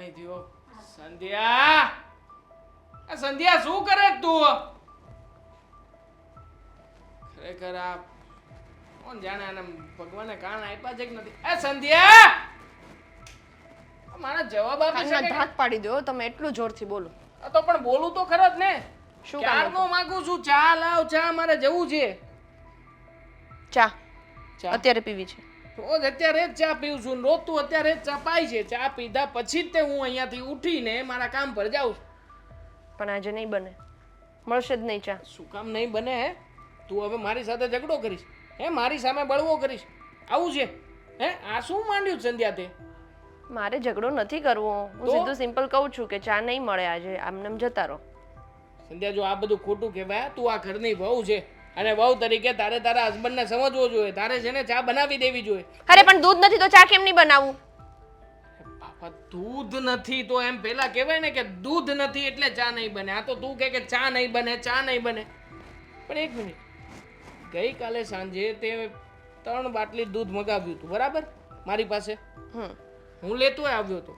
નહીં થયો. સંધ્યા, આ સંધ્યા શું કરે તું? ખરેખર આ કોણ જાણે આને ભગવાને કાન આપ્યા છે કે નથી. એ સંધ્યા, મારા જવાબ આપી કાનના શકે? ધાક પાડી દો તમે, એટલું જોરથી બોલો. આ તો પણ બોલું તો ખરો જ ને. શું ક્યારનો માંગુ છું, ચા લાવ, ચા મારે જવું છે. ચા ચા અત્યારે પીવી છે? રોજ અત્યારે જ ચા પીઉં છું, રોજ તું અત્યારે જ ચા પાઈ છે. ચા પીધા પછી જ તે હું અહીંયાથી ઉઠીને મારા કામ પર જાઉં છું. પણ આજે નહીં બને, મળશે જ નહીં ચા. શું કામ નહીં બને? હે તું હવે મારી સાથે ઝઘડો કરીશ? હે મારી સામે બળવો કરીશ? આવું છે? હે આ શું માંડ્યું સંધ્યા તે? મારે ઝઘડો નથી કરવો, હું તો? સીધું સિમ્પલ કહું છું કે ચા નહીં મળે આજે, આમને જતા રહો. સંધ્યા જો આ બધું ખોટું કહેવાય. તું આ ઘરની વહુ છે અને વહુ તરીકે તારે તારા હસબન્ડને સમજવો જોઈએ. તારે છે ને ચા બનાવી દેવી જોઈએ. અરે પણ દૂધ નથી તો ચા કેમ નહીં બનાવું? બાપા દૂધ નથી તો એમ પેલા કહેવાય ને કે દૂધ નથી એટલે ચા નહીં બને. આ તો તું કહે કે ચા નહીં બને, ચા નહીં બને. પણ એક મિનિટ, ગઈકાલે સાંજે તે 3 બાટલી દૂધ મગાવ્યું હતું બરાબર મારી પાસે. હું લેતો આવ્યો હતો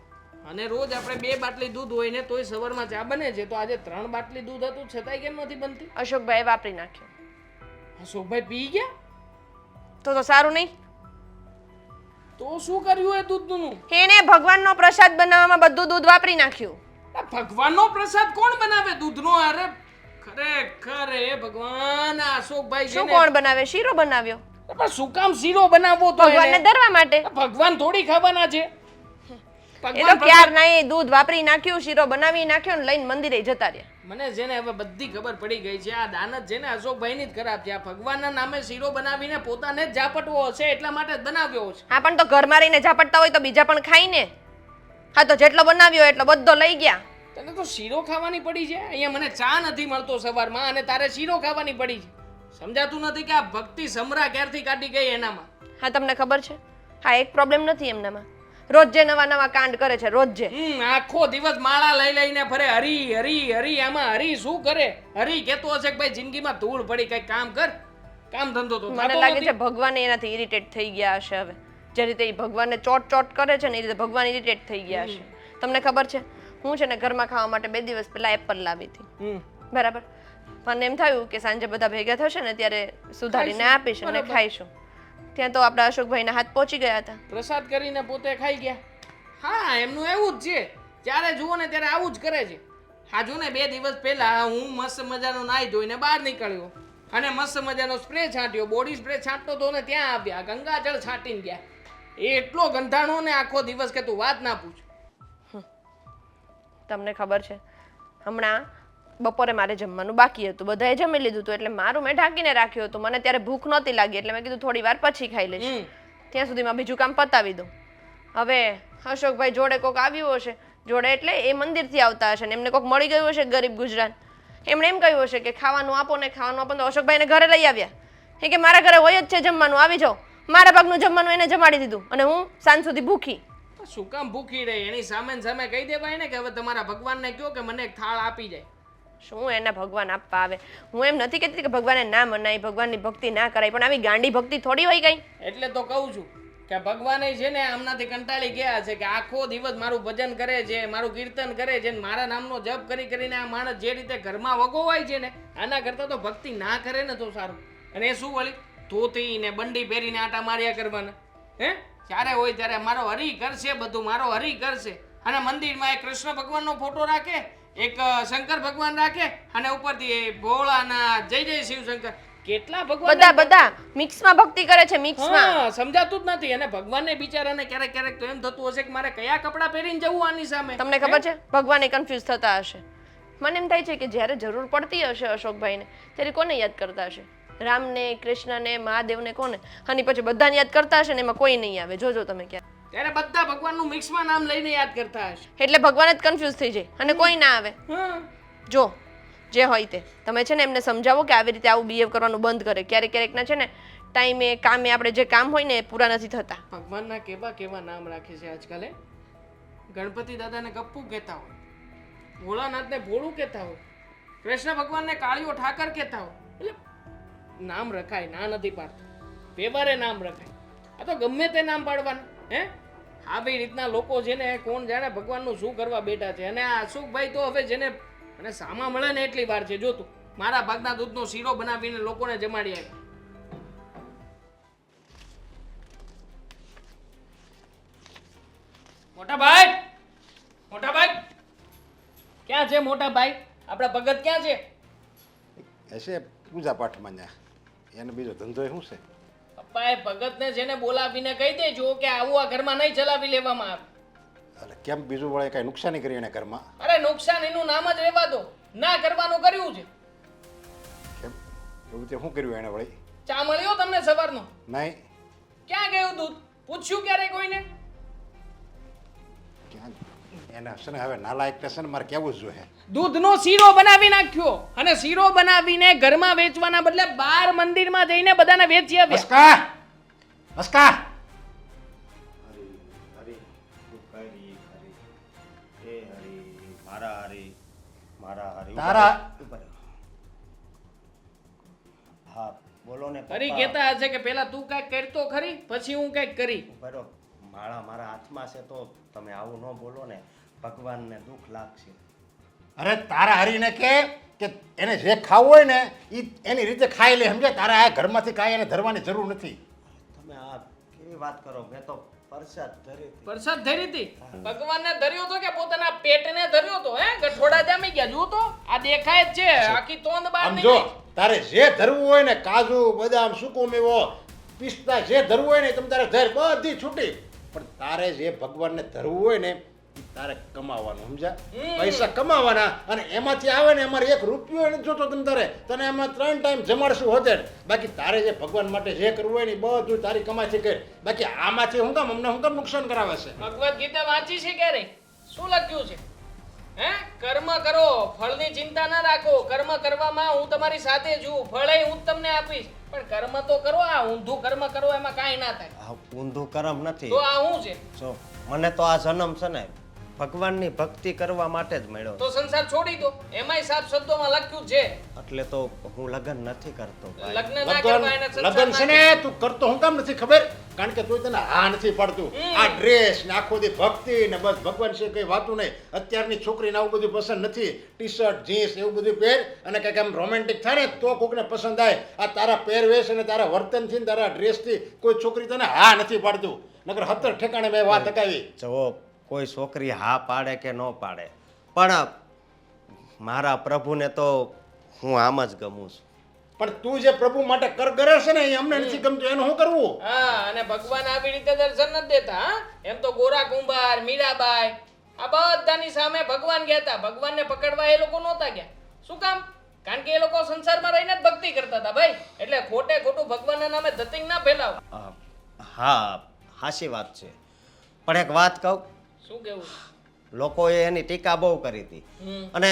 અને રોજ આપણે 2 બાટલી દૂધ હોય ને તોય સવારમાં ચા બને છે. તો આજે 3 બાટલી દૂધ હતું છતાંય કેમ નથી બનતી? અશોકભાઈ વાપરી નાખ્યો. અશોકભાઈ પી ગયા તો સારું નહીં? તો શું કર્યું એ દૂધનું? એને ભગવાનનો પ્રસાદ બનાવવામાં બધું દૂધ વાપરી નાખ્યું. આ ભગવાનનો પ્રસાદ કોણ બનાવે દૂધનો? અરે ખરેખર એ ભગવાન, આ અશોકભાઈ છે શું ને. કોણ બનાવે? શીરો બનાવ્યો. પણ શું કામ શીરો બનાવવો તો ભગવાનને એને? ધરવા માટે. ભગવાન થોડી ખાવાના છે. એ તો ભગવાન ક્યાર નહીં, દૂધ વાપરી નાખ્યું, શીરો બનાવી નાખ્યો ને લઈને મંદિરે જતા રહ્યા. મને છે ને હવે બધી ખબર પડી ગઈ છે. આ દાનત છે ને અશોકભાઈની જ ખરાબ છે. આ ભગવાનના નામે શીરો બનાવીને પોતાને જ ઝાપટવો હશે એટલા માટે જ બનાવ્યો છે. હા પણ તો ઘરમાં રહીને ઝાપટતા હોય તો બીજા પણ ખાય ને. હા તો જેટલો બનાવ્યો એટલો બધો લઈ ગયા. તને તો શીરો ખાવાની પડી છે. અહીંયા મને ચા નથી મળતો સવારમાં અને તારે શીરો ખાવાની પડી છે. સમજાતું નથી કે આ ભક્તિ સમરા ક્યારથી કાઢી ગઈ એનામાં. હા તમને ખબર છે, હા એક પ્રોબ્લેમ નથી એમનામાં. રોજ જે નવા નવા કાંડ કરે છે, રોજ જે. આખો દિવસ માળા લઈ લઈને ફરે. હરી હરી હરી. આમાં હરી શું કરે? હરી કહેતો હશે કે ભાઈ જિંદગીમાં ધૂળ પડી, કઈ કામ કર, કામ ધંધો તો મને લાગે છે ભગવાન એનાથી ઇરિટેટ થઈ ગયા હશે. હવે જે રીતે એ ભગવાનને ચોટ ચોટ કરે છે ને એ રીતે ભગવાન ઇરિટેટ થઈ ગયા હશે. તમને ખબર છે, હું છે ને ઘરમાં ખાવા માટે 2 દિવસ પહેલા એપલ લાવી હતી બરાબર. મને એમ થયું કે સાંજે બધા ભેગા થશે ને ત્યારે સુધારીને આપીશ અને ખાઈશું. ત્યાં તો આપણા અશોકભાઈના હાથ પહોંચી ગયા હતા. પ્રસાદ કરીને પોતે ખાઈ ગયા. હા એમનું એવું જ છે. જ્યારે જુઓ ને ત્યારે આવું જ કરે છે. હા જો ને 2 દિવસ પહેલા હું મસ્ત મજાનો નાઈ ધોઈને બહાર નીકળ્યો અને મસ્ત મજાનો સ્પ્રે છાંટ્યો. બોડી સ્પ્રે છાંટતો તો ને ત્યાં આવ્યા ગંગાજળ છાંટીને ગયા. એ એટલો ગંધાણો ને આખો દિવસ કે તું વાત ના પૂછ. તમને ખબર છે, હમણાં બપોરે મારે જમવાનું બાકી હતું, બધાએ જમી લીધું હતું એટલે મારું મેં ઢાંકીને રાખ્યું હતું. મને ત્યારે ભૂખ નહોતી લાગી એટલે મેં કીધું થોડી વાર પછી ખાઈ લઈશ, ત્યાં સુધીમાં બીજું કામ પતાવી દઉં. હવે અશોકભાઈ જોડે કોક આવ્યું હશે, જોડે એટલે એ મંદિરથી આવતા હશે ને એમને કોક મળી ગયું હશે ગરીબ ગુજરાત. એમણે એમ કહ્યું હશે કે ખાવાનું આપો ને ખાવાનું આપો. તો અશોકભાઈને ઘરે લઈ આવ્યા. એ કે મારા ઘરે હોય જ છે જમવાનું, આવી જાઓ. મારા ભાગનું જમવાનું એને જમાડી દીધું અને હું સાંજ સુધી ભૂખી. શું કામ ભૂખી રહે? એની સામે સામે કહી દેવાય ને કે હવે તમારા ભગવાનને કહો કે મને એક થાળ આપી જાય. શું એને ભગવાન આપવા આવે? હું એમ નથી કહેતી કે ભગવાને ના મનાય, ભગવાનની ભક્તિ ના કરાય, પણ આવી ગાંડી ભક્તિ થોડી હોય કઈ. એટલે તો કહું છું કે ભગવાન છે ને આમનાથી કંટાળી ગયા છે કે આખો દિવસ મારું ભજન કરે છે, મારું કીર્તન કરે છે, મારા નામનો જપ કરી કરીને આ માણસ જે રીતે ઘરમાં વગોવાય છે ને આના કરતાં તો ભક્તિ ના કરે ને તો સારું. અને એ શું વળી ધોતી ને બંડી પહેરીને આટા માર્યા કરવાના? હે જ્યારે હોય ત્યારે મારો હરી કરશે, બધું મારો હરી કરશે. અને મંદિરમાં એક કૃષ્ણ ભગવાનનો ફોટો રાખે, એક શંકર ભગવાન રાખે અને ઉપરથી ભોળાના જય જય શિવશંકર. કેટલા ભગવાન બધા મિક્સમાં ભક્તિ કરે છે, મિક્સમાં. સમજાતું જ નથી. અને ભગવાનને બિચારાને ક્યારેક ક્યારેક તો એમ થતું હશે કે મારે કયા કપડાં પહેરીને જવું આની સામે. તમને ખબર છે ભગવાન કન્ફ્યુઝ થતા હશે. મને એમ થાય છે કે જ્યારે જરૂર પડતી હશે અશોકભાઈને ત્યારે કોને યાદ કરતા હશે? રામને, કૃષ્ણને, મહાદેવને, કોને? અને પછી બધાને યાદ કરતા હશે ને એમાં કોઈ નહીં આવે. જોજો તમે ક્યાં ત્યારે બધા ભગવાનનું મિક્સમાં નામ લઈને યાદ કરતા હશે એટલે ભગવાન જ કન્ફ્યુઝ થઈ જાય અને કોઈ ના આવે. જો જે હોય તે તમે છે ને એમને સમજાવો કે આવી રીતે આવું બિહેવ કરવાનું બંધ કરે. ક્યારેક ક્યારેક ના છે ને ટાઈમે કામે આપણે જે કામ હોય ને એ પૂરા નથી થતા. ભગવાનના કેવા કેવા નામ રાખે છે આજકાલ. ગણપતિ દાદાને ગપ્પુ કહેતા હોય, ભોળાનાથને ભોળું કહેતા હોય, કૃષ્ણ ભગવાનને કાળિયો ઠાકર કહેતા હોય. એટલે નામ રખાય, ના નથી પાડતા. વ્યવહારે નામ રખાય. આ તો ગમે તે નામ પાડવાના. હે આવી રીતના લોકો છે ને કોણ જાણે ભગવાનનું શું કરવા બેઠા છે. અને આ અશોકભાઈ તો હવે જેને અને સામા મળે ને એટલી વાર છે. જોતું મારા ભાગના દૂધનો શીરો બનાવીને લોકોને જમાડી આવ્યા. મોટા ભાઈ, મોટા ભાઈ, ક્યાં છે મોટા ભાઈ? આપણા ભગત ક્યાં છે? હશે પૂજા પાઠમાં ન્યા એને બીજો ધંધો શું છે? પપ્પા એ ભગતને છે ને બોલાવીને કહી દેજો કે આવું આ ઘરમાં નહીં ચલાવી લેવામાં આવે. એટલે કેમ બીજું વળે કાંઈ નુકસાની કરી એને ઘરમાં? અરે નુકસાન એનું નામ જ રહેવા દો. ના કરવાનું કર્યું છે. કેમ એવું તે શું કર્યું એને વળી? ચા મળ્યો તમને સવારનો? નહીં. ક્યાં ગયું દૂધ? પૂછ્યું ક્યારે કોઈને? ક્યાં એને છે ને હવે નાલાયક છે ને મારે કેવું જ જોઈએ. દૂધનો શીરો બનાવી નાખ્યો અને શીરો બનાવીને ઘરમાં વેચવાના બદલે બહાર મંદિરમાં જઈને બધાને વેચી આવ્યા. મસ્કા મસ્કા હરી હરી હરી હરી એ હરી મારા હરી તારા હા બોલો ને ફરી કહેતા હશે કે પેલા તું કઈક કરતો ખરી પછી હું કઈક કરી. બરો માળા મારા હાથમાં છે તો તમે આવું ન બોલો ને ભગવાનને દુઃખ લાગશે. અરે તારા હરીને કે એને જે ખાવું હોય ને એ એની રીતે ખાઈ લે સમજે. તારા આ ઘરમાંથી કાંઈ એને ધરવાની જરૂર નથી. તમે આ કેવી વાત કરો? મેં તો પ્રસાદ ધરી હતી. પ્રસાદ ધરી હતી? ભગવાનને ધર્યો તો કે પોતાના પેટને ધર્યો તો? હે ગઠોડા જામી ગયા. જુઓ તો આ દેખાય જ છે. આખી તોંદ બહાર આમ જો નીકળી. તારે જે ધરવું હોય ને કાજુ બદામ સૂકો મેવો પિસ્તા જે ધરવું હોય ને તમે તારે ધર બધી છૂટી. પણ તારે જે ભગવાનને ધરવું હોય ને ઈ તારે કમાવાનું સમજ્યા? પૈસા કમાવાના અને એમાંથી આવે ને અમારે 1 રૂપિયો નથી જોતો. તમે તારે તને એમાં 3 ટાઈમ જમાડશું હોતે. બાકી તારે જે ભગવાન માટે જે કરવું હોય ને ઈ બધું તારી કમાથી કર. બાકી આમાંથી હું કામ અમને હું કામ નુકસાન કરાવે છે? ભગવદ ગીતા વાંચી છે ક્યારે? શું લખ્યું છે? હે કર્મ કરો, ફળની ચિંતા ન રાખો. કર્મ કરવામાં હું તમારી સાથે છું. ફળ હું જ તમને આપીશ. પણ કર્મ તો કરો. આ ઊંધું કર્મ કરો એમાં કાંઈ ના થાય. આ ઊંધું કર્મ નથી. તો આ શું છે? જો મને તો આ જન્મ છે ને ભગવાનની ભક્તિ કરવા માટે જ મળ્યો. તો સંસાર છોડી દો. એમાંય સાફ શબ્દોમાં લખ્યું છે એટલે તો હું લગ્ન નથી કરતો ભાઈ. લગ્ન ના કરવા એને સંસાર લગન છે ના ને તું કરતો હું કામ નથી ખબર? કારણ કે તું તને હા નથી પડતું. આ ડ્રેસ ને આખો દી ભક્તિ ને બસ ભગવાન છે કઈ વાતું નહીં. અત્યારની છોકરીને આવું બધું પસંદ નથી. ટી શર્ટ જીન્સ એવું બધું પહેર અને કંઈક આમ રોમેન્ટિક થાય ને તો કોકને પસંદ આવે. આ તારા પહેરવેશ અને તારા વર્તનથી ને તારા ડ્રેસથી કોઈ છોકરી તને હા નથી પાડતું. નકર 17 ઠેકાણે મેં વાત અકાવી. જો કોઈ છોકરી હા પાડે કે ન પાડે પણ મારા પ્રભુને તો હું આમ જ ગમું છું. પણ તું જે પ્રભુ માટે કર કરે છે ને એ અમને નથી ગમતું. એનું શું કરવું? હા અને ભગવાન આવી રીતે દર્શન નથી દેતા. હા એમ તો ગોરા કુંભાર, મીરાબાઈ આ બધાની સામે ભગવાન ગયા હતા. ભગવાનને પકડવા એ લોકો નહોતા ગયા. શું કામ? કારણ કે એ લોકો સંસારમાં રહીને જ ભક્તિ કરતા હતા ભાઈ. એટલે ખોટે ખોટું ભગવાનના નામે ધતિંગ ના ફેલાવ. હા હાચી વાત છે પણ એક વાત કહું, શું કેવું? લોકોએ એની ટીકા બહુ કરી હતી અને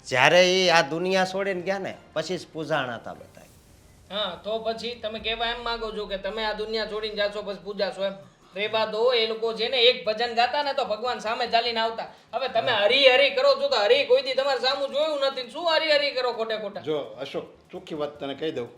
જ્યારે એ આ દુનિયા છોડીને ગયા ને પછી જ પૂજાણા હતા બધા. હા તો પછી તમે કહેવા એમ માંગો છો કે તમે આ દુનિયા છોડીને જાશો પછી પૂજાશો એમ? રેવા દો. એ લોકો છે ને એક ભજન ગાતા ને તો ભગવાન સામે ચાલીને આવતા. હવે તમે હરી હરી કરો છો તો હરી કોઈ દી તમારે સામું જોયું નથી. શું હરી હરી કરો ખોટે ખોટા? જો અશોક ચોખ્ખી વાત તને કહી દઉં.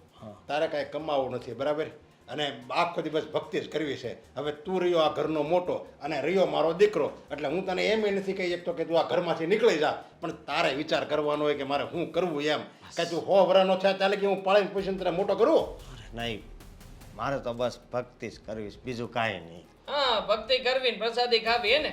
તારે કાંઈ કમાવું નથી બરાબર અને આખો દિવસ ભક્તિ જ કરવી છે. હવે તું રહ્યો આ ઘરનો મોટો અને રહ્યો મારો દીકરો એટલે હું તને એમ નથી કહી શકતો કે તું આ ઘરમાંથી નીકળી જા. પણ તારે વિચાર કરવાનો હોય કે મારે શું કરવું એમ. કે તું 100 વર્ષનો થયા ચાલે કે હું પાળીને પૂછીને તને મોટો કરું? નહીં મારે તો બસ ભક્તિ જ કરવી છે, બીજું કાંઈ નહીં. હા ભક્તિ કરવી ને પ્રસાદી ખાવી. હે ને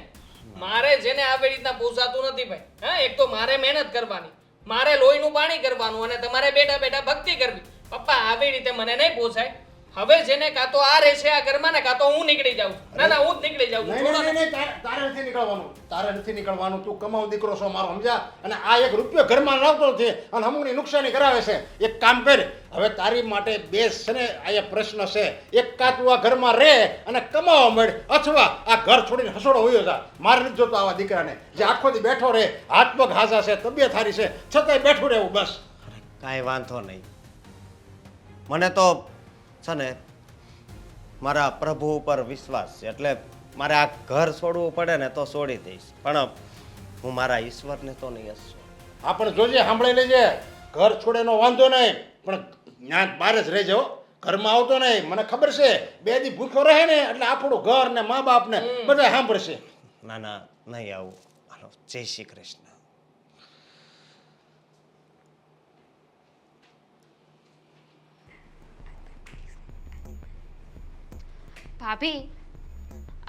મારે છે ને આવી રીતના પોસાતું નથી ભાઈ. હા એક તો મારે મહેનત કરવાની, મારે લોહીનું પાણી કરવાનું અને તમારે બેઠા બેઠા ભક્તિ કરવી. પપ્પા આવી રીતે મને નહીં પોસાય. હવે છે ને કાં તો આ રહેશે આ ઘરમાં ને કાં તો હું નીકળી જાઉં. ના ના હું જ નીકળી જાઉં છું. નહીં, છોડો નહીં, ને. નહીં, તારે નથી નીકળવાનું. તારે નથી નીકળવાનું. તું કમાવ દીકરો છો મારો સમજ્યા? અને આ 1 રૂપિયો ઘરમાં લાવતો નથી અને અમુકની નુકસાની કરાવે છે. એક કામ કર હવે તારી માટે બેસ છે ને અહીંયા પ્રશ્ન છે. એક કાં તું આ ઘરમાં રહે અને કમાવા મળ અથવા આ ઘર છોડીને હસોડો હોયો જા. મારે નથી જોતો આવા દીકરાને જે આખો દી બેઠો રહે, હાથ પગ હાજા છે, તબિયત સારી છે છતાંય બેઠું રહેવું બસ. કાંઈ વાંધો નહીં. મને તો છે ને મારા પ્રભુ ઉપર વિશ્વાસ છે એટલે મારે આ ઘર છોડવું પડે ને તો છોડી દઈશ પણ હું મારા ઈશ્વરને તો નહીં હસું. આ પણ જોજે સાંભળી લેજે ઘર છોડેનો વાંધો નહીં પણ ત્યાં બહાર જ રહેજે હો. ઘરમાં આવતો નહીં, મને ખબર છે. 2 દી ભૂખ્યો રહે ને એટલે આપણું ઘર ને મા બાપ ને બધા સાંભળશે. ના ના નહીં આવું. હાલો જય શ્રી કૃષ્ણ. ભાભી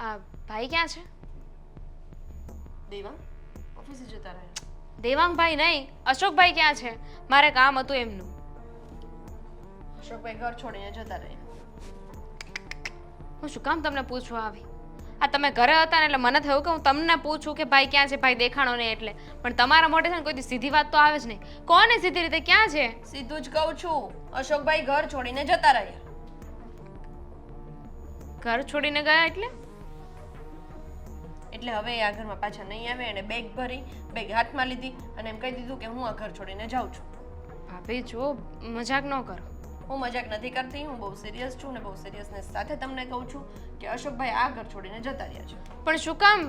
આ ભાઈ ક્યાં છે? દેવા ઓફિસે જતા રહ્યા. દેવાંગભાઈ નહીં, અશોકભાઈ ક્યાં છે? મારે કામ હતું એમનું. અશોકભાઈ ઘર છોડીને જતા રહ્યા. હું શું કામ તમને પૂછવા આવી? આ તમે ઘરે હતા ને એટલે મને થયું કે હું તમને પૂછું કે ભાઈ ક્યાં છે, ભાઈ દેખાણો નહીં એટલે. પણ તમારા મોઢે છે ને કોઈ દી સીધી વાત તો આવે જ નહીં. કોને સીધી રીતે ક્યાં છે? સીધું જ કહું છું, અશોકભાઈ ઘર છોડીને જતા રહ્યા. ઘર છોડીને ગયા એટલે? એટલે હવે એ આ ઘરમાં પાછા નહીં આવે. અને બેગ ભરી, બેગ હાથમાં લીધી અને એમ કહી દીધું કે હું આ ઘર છોડીને જાઉં છું. ભાભી જો મજાક ન કરો. હું મજાક નથી કરતી, હું બહુ સિરિયસ છું ને બહુ સિરિયસનેસ સાથે તમને કહું છું કે અશોકભાઈ આ ઘર છોડીને જતા રહ્યા છે. પણ શું કામ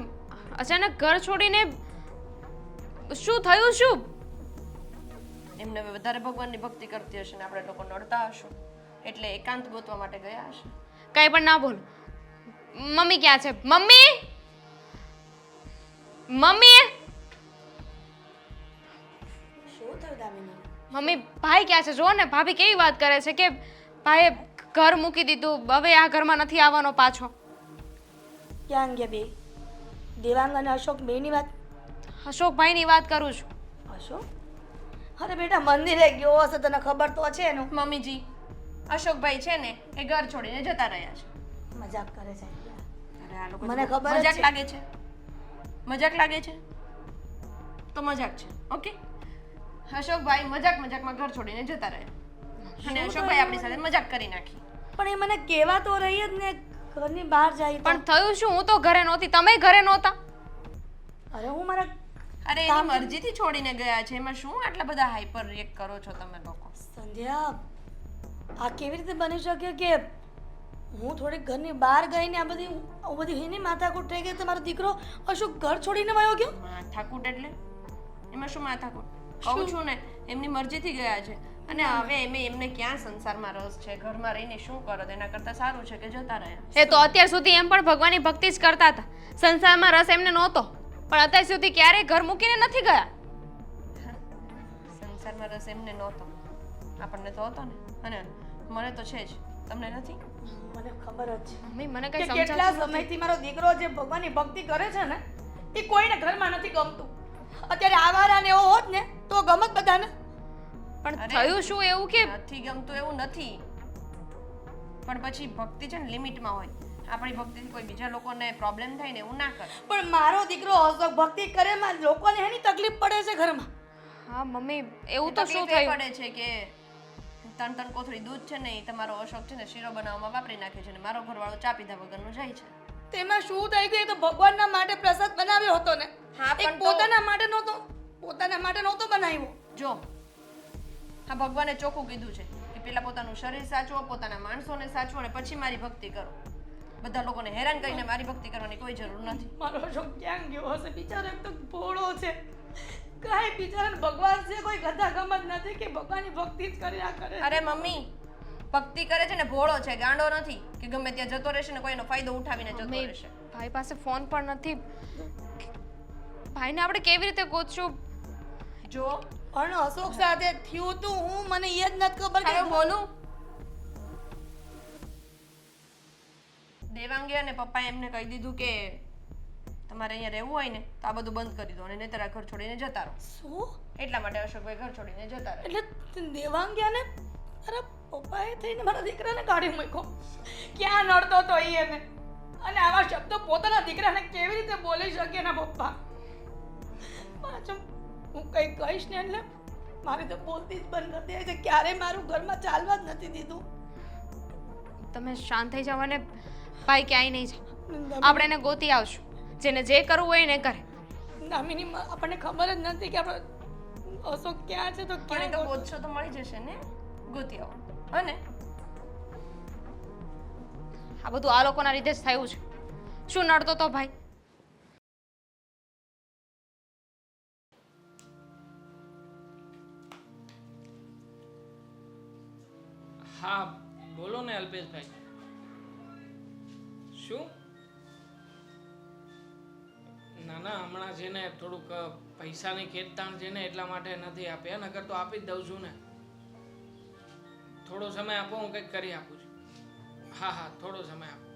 અચાનક ઘર છોડીને? શું થયું? શું એમને હવે વધારે ભગવાનની ભક્તિ કરતી હશે ને આપણે લોકો નડતા હશું એટલે એકાંત ગોતવા માટે ગયા હશે. કઈ પણ ના બોલો. મમ્મી ક્યાં છે? મમ્મી, મમ્મી, શું થયું દામિની? મમ્મી ભાઈ ક્યાં છે? જો ને ભાભી કેવી વાત કરે છે કે ભાઈએ ઘર મૂકી દીધું, હવે આ ઘરમાં નથી આવવાનો પાછો. ક્યાં ગયા બે? દેવાંગ અને અશોક બેની વાત? અશોકભાઈની વાત કરું છું. અશોક? અરે બેટા મંદિરે ગયો હશે, તને ખબર તો છે એનું. મમ્મીજી, અશોકભાઈ છે ને એ ઘર છોડીને જતા રહ્યા છે. મજાક કરે છે. અરે આ લોકો મને ખબર જ મજાક છે. લાગે છે. મજાક લાગે છે તો મજાક છે. ઓકે, અશોકભાઈ મજાકમાં ઘર છોડીને જતા રહ્યા અને અશોકભાઈ આપણી સાથે મજાક કરી નાખી. પણ એ મને કહેવા તો રહી જ ને, ઘરની બહાર જાય તો. પણ થયું શું? હું તો ઘરે નહોતી, તમે ઘરે નહોતા. અરે હું મારા અરે એની મરજીથી છોડીને ગયા છે, એમાં શું આટલા બધા હાઈપર રિએક્ટ કરો છો તમે લોકો? સંધ્યા, આ કેવી રીતે બની શકે કે હું થોડીક ઘરની બહાર ગઈ ને આ બધી એની માથાકૂટ થઈ ગઈ, તમારો દીકરો અશોક ઘર છોડીને વયો ગયો? માથાકૂટ એટલે એમાં શું માથાકૂટ? કહું છું ને એમની મરજીથી ગયા છે અને હવે એમને ક્યાં સંસારમાં રસ છે? ઘરમાં રહીને શું કરો? એના કરતાં સારું છે કે જતા રહ્યા. એ તો અત્યાર સુધી એમ પણ ભગવાનની ભક્તિ જ કરતા હતા. સંસારમાં રસ એમને નહોતો, પણ અત્યાર સુધી ક્યારેય ઘર મૂકીને નથી ગયા. સંસારમાં રસ એમને નહોતો, આપણને તો હતો ને. અને મને તો છે જ, તમને નથી? મને ખબર જ છે મમ્મી મને કે કઈ કેટલા સમજાતું નથી. સમયથી મારો દીકરો જે ભગવાનની ભક્તિ કરે છે ને એ કોઈને ઘરમાં નથી ગમતું. અત્યારે આવારા ને એવો હોત ને તો ગમત બધાને. પણ થયું શું એવું કે નથી ગમતું એવું નથી, પણ પછી ભક્તિ છે ને લિમિટમાં હોય. આપણી ભક્તિથી કોઈ બીજા લોકોને પ્રોબ્લેમ થાય ને એવું ના કરે. પણ મારો દીકરો અશોક ભક્તિ કરે માં લોકોને એની તકલીફ પડે છે ઘરમાં. હા મમ્મી એવું તો શું તકલીફ એ થયું? પડે છે કે 3 કોથળી દૂધ છે ને એ તમારો અશોક છે ને શીરો બનાવવામાં વાપરી નાખે છે ને મારો ઘરવાળો ચા પીધા વગરનું જાય છે. તેમાં શું થઈ ગયું? એ તો ભગવાનના માટે પ્રસાદ બનાવ્યો હતો ને. હા, પણ એક તો- પોતાના માટે નહોતો બનાવ્યો. જો હા, ભગવાને ચોખ્ખું કીધું છે કે પેલા પોતાનું શરીર સાચવો, પોતાના માણસોને સાચવો અને પછી મારી ભક્તિ કરો. બધા લોકોને હેરાન કરીને મારી ભક્તિ કરવાની કોઈ જરૂર નથી. મારો અશોક ક્યાં ગયો હશે? બિચારો એક તો ભોળો છે, કાંઈ બિચારાને ભગવાન છે કોઈ ગધા ગમત નથી કે ભગવાનની ભક્તિ જ કર્યા કરે. અરે મમ્મી, ભક્તિ કરે છે ને ભોળો છે, ગાંડો નથી કે ગમે ત્યાં જતો રહેશે ને કોઈનો ફાયદો ઉઠાવીને જતો મમ્મી રહેશે. ભાઈ પાસે ફોન પણ નથી. ભાઈને આપણે કેવી રીતે ગોતશું? જો પણ અશોક સાથે થયું તું હું મને એ જ નથી ખબર હવે કે બોલું. દેવાંગે અને પપ્પાએ એમને કહી દીધું કે તમારે અહીંયા રહેવું હોય ને તો આ બધું બંધ કરી દો અને નહીંતર આ ઘર છોડીને જતા રહો. શું એટલા માટે અશોકભાઈ ઘર છોડીને જતા રહે. એટલે દેવાંગ્યાને મારા પપ્પાએ થઈને મારા દીકરાને કાઢી મૂક્યો. ક્યાં નડતો તો એ એને, અને આવા શબ્દો પોતાના દીકરાને કેવી રીતે બોલી શકે એના પપ્પા? પાછું હું કંઈ કહીશ ને એટલે મારે તો બોલતી જ બંધ કરી દે છે. ક્યારેય મારું ઘરમાં ચાલવા જ નથી દીધું. તમે શાંત થઈ જાવ અને ભાઈ ક્યાંય નહીં જાય. આપણે એને ગોતી આવશું. જેને જે કરવું હોય એને કરે. દામિની આપણને ખબર જ નથી કે આપણો અશોક ક્યાં છે તો પણ એ ક્યાં તો ગોત- ગોતશો તો મળી જશે ને, ગોતી આવો. અને આ બધું આ લોકોના લીધે જ થયું છે. શું નડતો તો ભાઈ? હા બોલો ને અલ્પેશભાઈ, શું? ના ના, હમણાં છે ને થોડુંક પૈસાની ખેંચતાણ છે ને એટલા માટે નથી આપ્યા, નકર તો આપી જ દઉં છું ને. થોડો સમય આપો, હું કંઈક કરી આપું છું. હા હા, થોડો સમય આપો.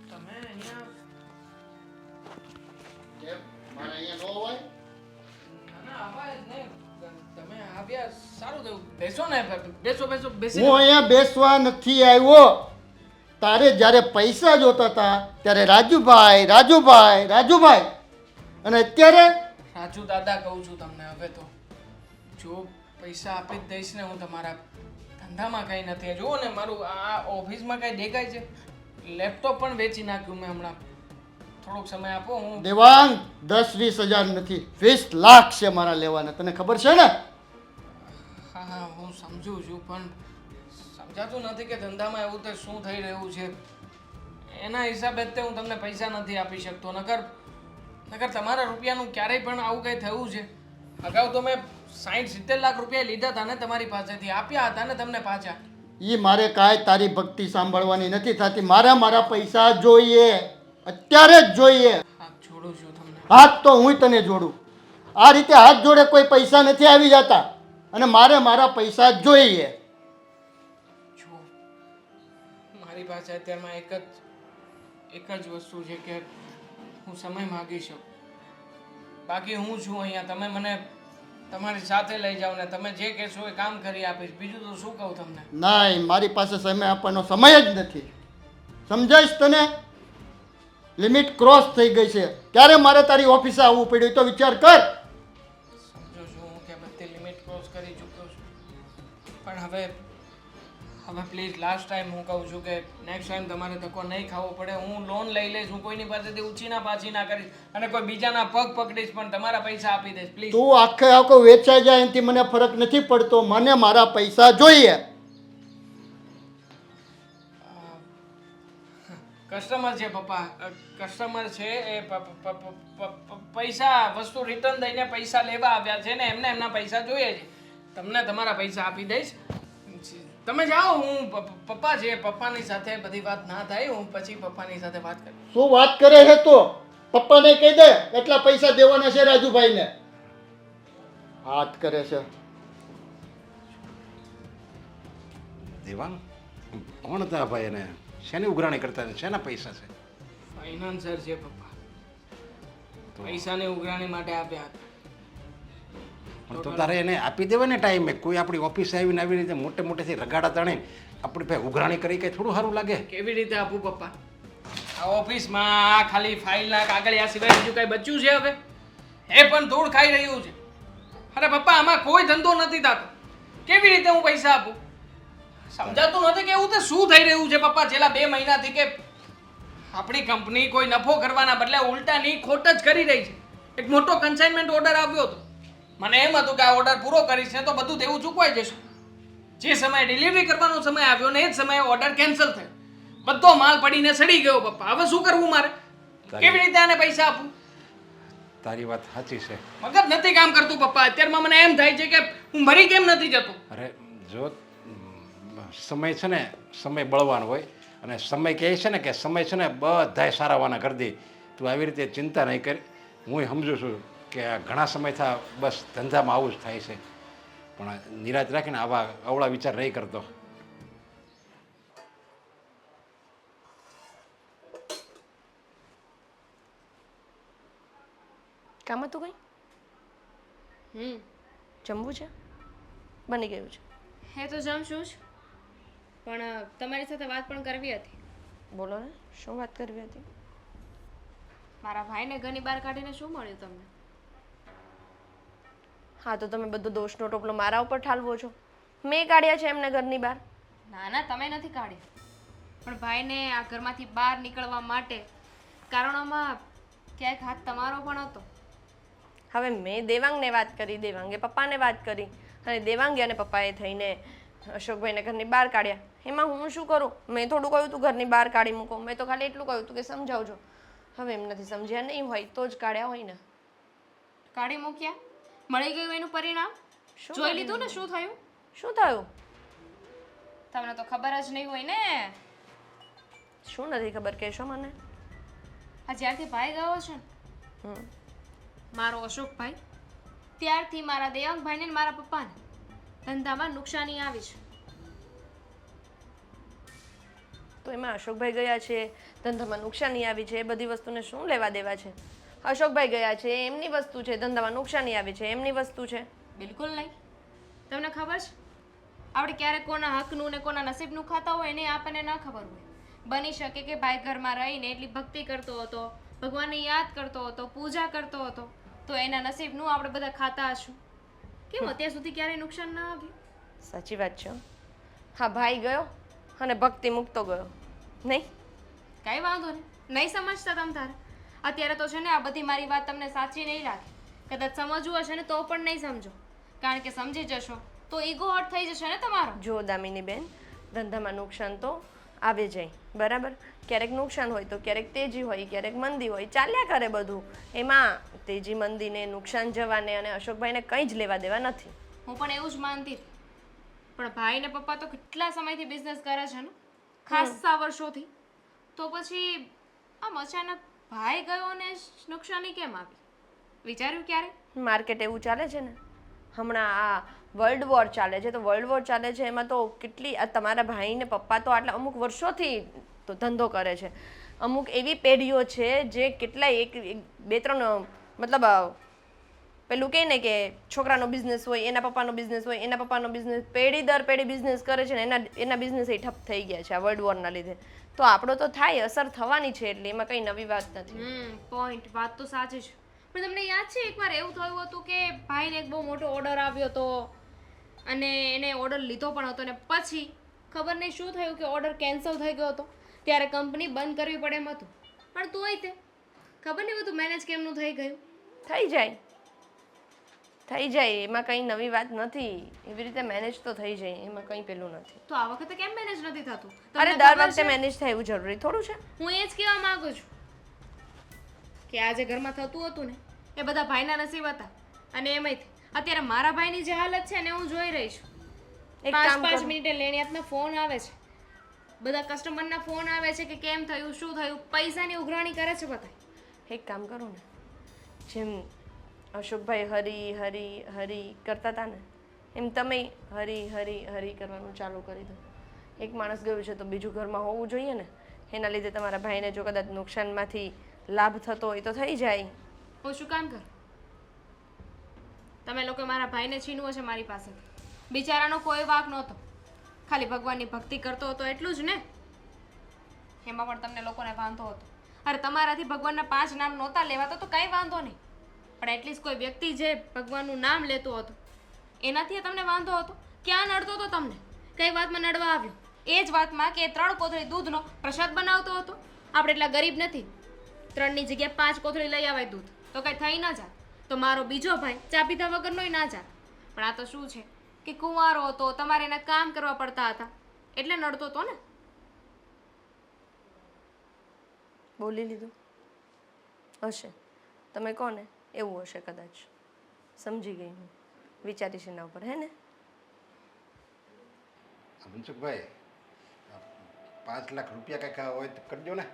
તમે અહીંયા કેમ મારે અહીંયા ન હોય? ના ના, આવાય જ નહીં. તમે આવ્યા સારું થયું. બેસો ને, બેસો બેસો, બેસી હું અહીંયા બેસવા નથી આવ્યો. તારે જ્યારે પૈસા જોતા હતા ત્યારે રાજુભાઈ રાજુભાઈ રાજુભાઈ, અને અત્યારે રાજુ દાદા કહું છું તમને. હવે તો જો પૈસા આપી જ દઈશ ને હું તમારા ધંધામાં કંઈ નથી. જુઓ ને મારું આ ઓફિસમાં કંઈ દેખાય છે? લેપટોપ પણ વેચી નાખ્યું મેં હમણાં. થોડોક સમય આપો, હું દેવાંગ 10-20 હજાર નથી, 20 લાખ છે મારા લેવાના, તને ખબર છે ને? હા હા, હું સમજુ છું, પણ સમજાતું નથી કે ધંધામાં એવું તે શું થઈ રહ્યું છે. એના હિસાબે જ તે હું તમને પૈસા નથી આપી શકતો. નકર તમારા રૂપિયાનું ક્યારેય પણ આવું કંઈ થયું છે? અગાઉ તો મેં 60-70 લાખ રૂપિયા લીધા હતા ને તમારી પાસેથી, આપ્યા હતા ને તમને પાછા. એ મારે કાંઈ તારી ભક્તિ સાંભળવાની નથી થતી. મારા પૈસા જોઈએ, અત્યારે જ જોઈએ. હાથ છોડું છું તમને. હાથ તો હું તને જોડું. આ રીતે હાથ જોડે કોઈ પૈસા નથી આવી જતા, અને મારા પૈસા જ જોઈએ. જો મારી પાસે અત્યારમાં એક જ વસ્તુ છે કે હું સમય માગી શકું. બાકી હું છું અહીંયા. તમે મને તમારી સાથે લઈ જાઓ ને તમે જે કહેશો એ કામ કરી આપીશ. બીજું તો શું કહું તમને? નહીં, મારી પાસે સમય આપવાનો સમય જ નથી. સમજાઈશ તને? લિમિટ ક્રોસ થઈ ગઈ છે. ક્યારે મારે તારી ઓફિસે આવવું પડ્યું તો વિચાર કર. સમજો છું હું કે બધી લિમિટ ક્રોસ કરી ચૂક્યો છું, પણ હવે પ્લીઝ લાસ્ટ ટાઈમ હું કહું છું કે નેક્સ્ટ ટાઈમ તમારે ધક્કો નહીં ખાવો પડે. હું લોન લઈ લઈશ, હું કોઈની પાસેથી ઊંચી ના પાછી ના કરીશ, અને કોઈ બીજાના પગ પકડીશ, પણ તમારા પૈસા આપી દઈશ પ્લીઝ. તું આખો વેચાઈ જાય એનાથી મને ફરક નથી પડતો. મને મારા પૈસા જોઈએ. કસ્ટમર છે પપ્પા, કસ્ટમર છે એ પૈસા વસ્તુ રિટર્ન દઈને પૈસા લેવા આવ્યા છે ને એમને એમના પૈસા જોઈએ છે. તમને તમારા પૈસા આપી દઈશ. તમે જાઓ, હું પપ્પા છે, પપ્પાની સાથે બધી વાત ના થાય, હું પછી પપ્પાની સાથે વાત કરીશ. શું વાત કરે છે તો? પપ્પાને કહી દે એટલા પૈસા દેવાના છે રાજુભાઈને. હાથ કરે છે. દેવાંગ, કોણ હતા ભાઈ? એને શેની ઉઘરાણી કરતા હતા? શેના પૈસા છે? ફાઇનાન્સર છે પપ્પા, પૈસાની ઉઘરાણી માટે આપ્યા હતા. પણ તો તારે એને આપી દેવાય ને ટાઈમે. કોઈ આપણી ઓફિસે આવીને આવી રીતે મોટેથી રગાડા તાણીને આપણી પાસે ઉઘરાણી કરી કંઈ થોડું સારું લાગે? કેવી રીતે આપું પપ્પા? આ ઓફિસમાં આ ખાલી ફાઇલના કાગળિયા સિવાય બીજું કઈ બચ્યું છે હવે? એ પણ ધૂળ ખાઈ રહ્યું છે. અરે પપ્પા, આમાં કોઈ ધંધો નથી થતો. કેવી રીતે હું પૈસા આપું? સમજાતું નથી કે એવું તે શું થઈ રહ્યું છે પપ્પા છેલ્લા 2 મહિનાથી, કે આપણી કંપની કોઈ નફો કરવાના બદલે ઉલટાની ખોટ જ કરી રહી છે. એક મોટો કન્સાઇનમેન્ટ ઓર્ડર આવ્યો હતો. મને એમ હતું કે આ ઓર્ડર પૂરો કરીશ ને તો બધું દેવું ચૂકવાઈ જશે. જે સમયે ડિલિવરી કરવાનો સમય આવ્યો ને એ જ સમયે ઓર્ડર કેન્સલ થયો. બધો માલ પડીને સડી ગયો પપ્પા. હવે શું કરવું મારે? કેવી રીતે આને પૈસા આપું? તારી વાત સાચી છે. મગજ નથી કામ કરતું પપ્પા. અત્યારમાં મને એમ થાય છે કે હું મરી કેમ નથી જતો. અરે જો સમય છે ને, સમય બળવાન હોય, અને સમય કહે છે ને કે સમય છે ને બધાય સારાવાના કરી દે. તું આવી રીતે ચિંતા નહીં કરી. હું સમજુ છું કે આ ઘણા સમયથી બસ ધંધામાં આવું જ થાય છે, પણ નિરાશ રાખીને આવા અવળા વિચાર નહીં કરતો. કામ હતું કઈ? જમવું છે? બની ગયું છે. હે તો જમશું જ, પણ તમારી સાથે વાત પણ કરવી હતી. બોલો ને, શું વાત કરવી હતી? મારા ભાઈને ઘરની બહાર કાઢીને શું મળ્યું તમને? હા, તો તમે બધો દોષનો ટોપલો મારા ઉપર ઠાલવો છો. મેં કાઢ્યા છે એમને ઘરની બહાર? ના ના, તમે નથી કાઢ્યા, પણ ભાઈને આ ઘરમાંથી બહાર નીકળવા માટે કારણોમાં ક્યાંક હાથ તમારો પણ હતો. હવે મેં દેવાંગને વાત કરી, દેવાંગે પપ્પાને વાત કરી, અને દેવાંગે અને પપ્પાએ થઈને અશોકભાઈને ઘરની બહાર કાઢ્યા. એમાં હું શું કરું? મેં થોડું કહ્યું તું ઘરની બહાર કાઢી મૂકો. મેં તો ખાલી એટલું કહ્યું હતું કે સમજાવજો. હવે એમ નથી સમજ્યા નહીં હોય તો જ કાઢ્યા હોય ને. કાઢી મૂક્યા? મળી ગયું એનું પરિણામ? શું જોઈ લીધું ને શું થયું? શું થયું? તમને તો ખબર જ નહીં હોય ને. શું નથી ખબર, કહેશો મને? આ જ્યારથી ભાઈ ગયો છે ને, હમ મારો અશોકભાઈ, ત્યારથી મારા દેવાંગભાઈને ને મારા પપ્પાને ધંધામાં નુકસાની આવી છે. તો એમાં અશોકભાઈ ગયા છે, ધંધામાં નુકસાની આવી છે, એ બધી વસ્તુને શું લેવા દેવા છે? અશોકભાઈ ગયા છે એમની વસ્તુ છે, ધંધામાં નુકસાની આવી છે એમની વસ્તુ છે. બિલકુલ નહીં. તમને ખબર છે, આપણે ક્યારેક કોના હકનું ને કોના નસીબનું ખાતા હોય એને આપણને ન ખબર હોય. બની શકે કે ભાઈ ઘરમાં રહીને એટલી ભક્તિ કરતો હતો, ભગવાનને યાદ કરતો હતો, પૂજા કરતો હતો, તો એના નસીબનું આપણે બધા ખાતા હશું. કેમ અત્યાર સુધી ક્યારેય નુકસાન ન આવ્યું? સાચી વાત છે હો. હા, ભાઈ ગયો અને ભક્તિ મૂકતો ગયો નહીં. કાંઈ વાંધો નહીં, નહીં સમજતા તમ તારે. અત્યારે તો છે ને આ બધી મારી વાત તમને સાચી નહીં લાગે. કદાચ સમજવું હશે ને તો પણ નહીં સમજો, કારણ કે સમજી જશો તો ઈગો હર્ટ થઈ જશે ને તમારો. જો દામિની બેન, ધંધામાં નુકસાન તો આવે જાય, બરાબર? ક્યારેક નુકસાન હોય તો ક્યારેક તેજી હોય, ક્યારેક મંદી હોય, ચાલ્યા કરે બધું. એમાં તેજી મંદીને નુકસાન જવાને અને અશોકભાઈને કંઈ જ લેવા દેવા નથી. હું પણ એવું જ માનતી હતી, પણ ભાઈ ને પપ્પા તો કેટલા સમયથી બિઝનેસ કરે છે ને, ખાસા વર્ષોથી. તો પછી આમ અચાનક ભાઈ ગયો ને નુકસાની કેમ આવી? વિચાર્યું ક્યારે? માર્કેટ એવું ચાલે છે ને હમણાં, આ વર્લ્ડ વોર ચાલે છે, તો વર્લ્ડ વોર ચાલે છે એમાં તો કેટલી, આ તમારા ભાઈ ને પપ્પા તો આટલા અમુક વર્ષોથી તો ધંધો કરે છે. અમુક એવી પેઢીઓ છે જે કેટલાય બે ત્રણ, મતલબ પેલું કહે ને કે છોકરાનો બિઝનેસ હોય, એના પપ્પાનો બિઝનેસ હોય, એના પપ્પાનો બિઝનેસ, પેઢી દર પેઢી બિઝનેસ કરે છે ને એના બિઝનેસ એ ઠપ થઈ ગયા છે આ વર્લ્ડ વોરના લીધે. તો આપણો તો થાય, અસર થવાની છે, એટલે એમાં કંઈ નવી વાત નથી. પોઈન્ટ, વાત તો સાચી છે. પણ તમને યાદ છે એકવાર એવું થયું હતું કે ભાઈને એક બહુ મોટો ઓર્ડર આવ્યો હતો અને એને ઓર્ડર લીધો પણ હતો, ને પછી ખબર નહીં શું થયું કે ઓર્ડર કેન્સલ થઈ ગયો હતો. ત્યારે કંપની બંધ કરવી પડે એમ હતું, પણ તોય તે ખબર નહીં બધું મેનેજ કેમનું થઈ ગયું. થઈ જાય, એમાં કંઈ નવી વાત નથી. એવી રીતે મેનેજ તો થઈ જાય, એમાં કંઈ પેલું નથી. તો આ વખતે કેમ મેનેજ નથી થતું? અરે તમને દર ખબર વખતે છે? મેનેજ થાય એવું જરૂરી થોડું છે? હું એ જ કહેવા માંગુ છું કે આ જે ઘરમાં થતું હતું ને એ બધા ભાઈના નસીબ હતા. અને એમાંય અત્યારે મારા ભાઈની જે હાલત છે ને હું જોઈ રહી છું. એક પાંચ કામ પાંચ કરો. મિનિટે લેણિયાતના ફોન આવે છે, બધા કસ્ટમરના ફોન આવે છે કે કેમ થયું, શું થયું, પૈસાની ઉઘરાણી કરે છે બધા. એક કામ કરો ને, જેમ અશોકભાઈ હરી હરી હરી કરતા હતા ને, એમ તમે હરી હરી હરી કરવાનું ચાલુ કરી દો. એક માણસ ગયું છે તો બીજું ઘરમાં હોવું જોઈએ ને. એના લીધે તમારા ભાઈને જો કદાચ નુકસાનમાંથી લાભ થતો હોય તો થઈ જાય. હું શું કામ કરું? તમે લોકો મારા ભાઈને છીનવો છે મારી પાસે. બિચારાનો કોઈ વાંક નહોતો, ખાલી ભગવાનની ભક્તિ કરતો હતો એટલું જ ને. એમાં પણ તમને લોકોને વાંધો હતો. અરે તમારાથી ભગવાનના 5 નામ નહોતા લેવાતા તો કંઈ વાંધો નહીં, પણ એટલીસ્ટ કોઈ વ્યક્તિ જે ભગવાનનું નામ લેતો હતો એનાથી તમને વાંધો હતો. ક્યાં નડતો હતો તમને? કઈ વાતમાં નડવા આવ્યો? એ જ વાતમાં કે 3 કોથળી દૂધનો પ્રસાદ બનાવતો હતો. આપણે એટલા ગરીબ નથી, 3ની જગ્યાએ 5 કોથળી લઈ આવાય દૂધ, તો કઈ થઈ ના જાત. તો મારો બીજો ભાઈ ચા પીધા વગરનોય ના જાત. પણ આ તો શું છે કે કુંવારો હતો, તમારે એના કામ કરવા પડતા હતા એટલે નડતો હતો ને. બોલી લીધું હશે, તમે કોને એવું હશે કદાચ. સમજી ગઈ હું, વિચારીશ એના ઉપર, હે ને? મનસુખભાઈ, 5 લાખ રૂપિયા કાંઈક હોય તો કરજો ને.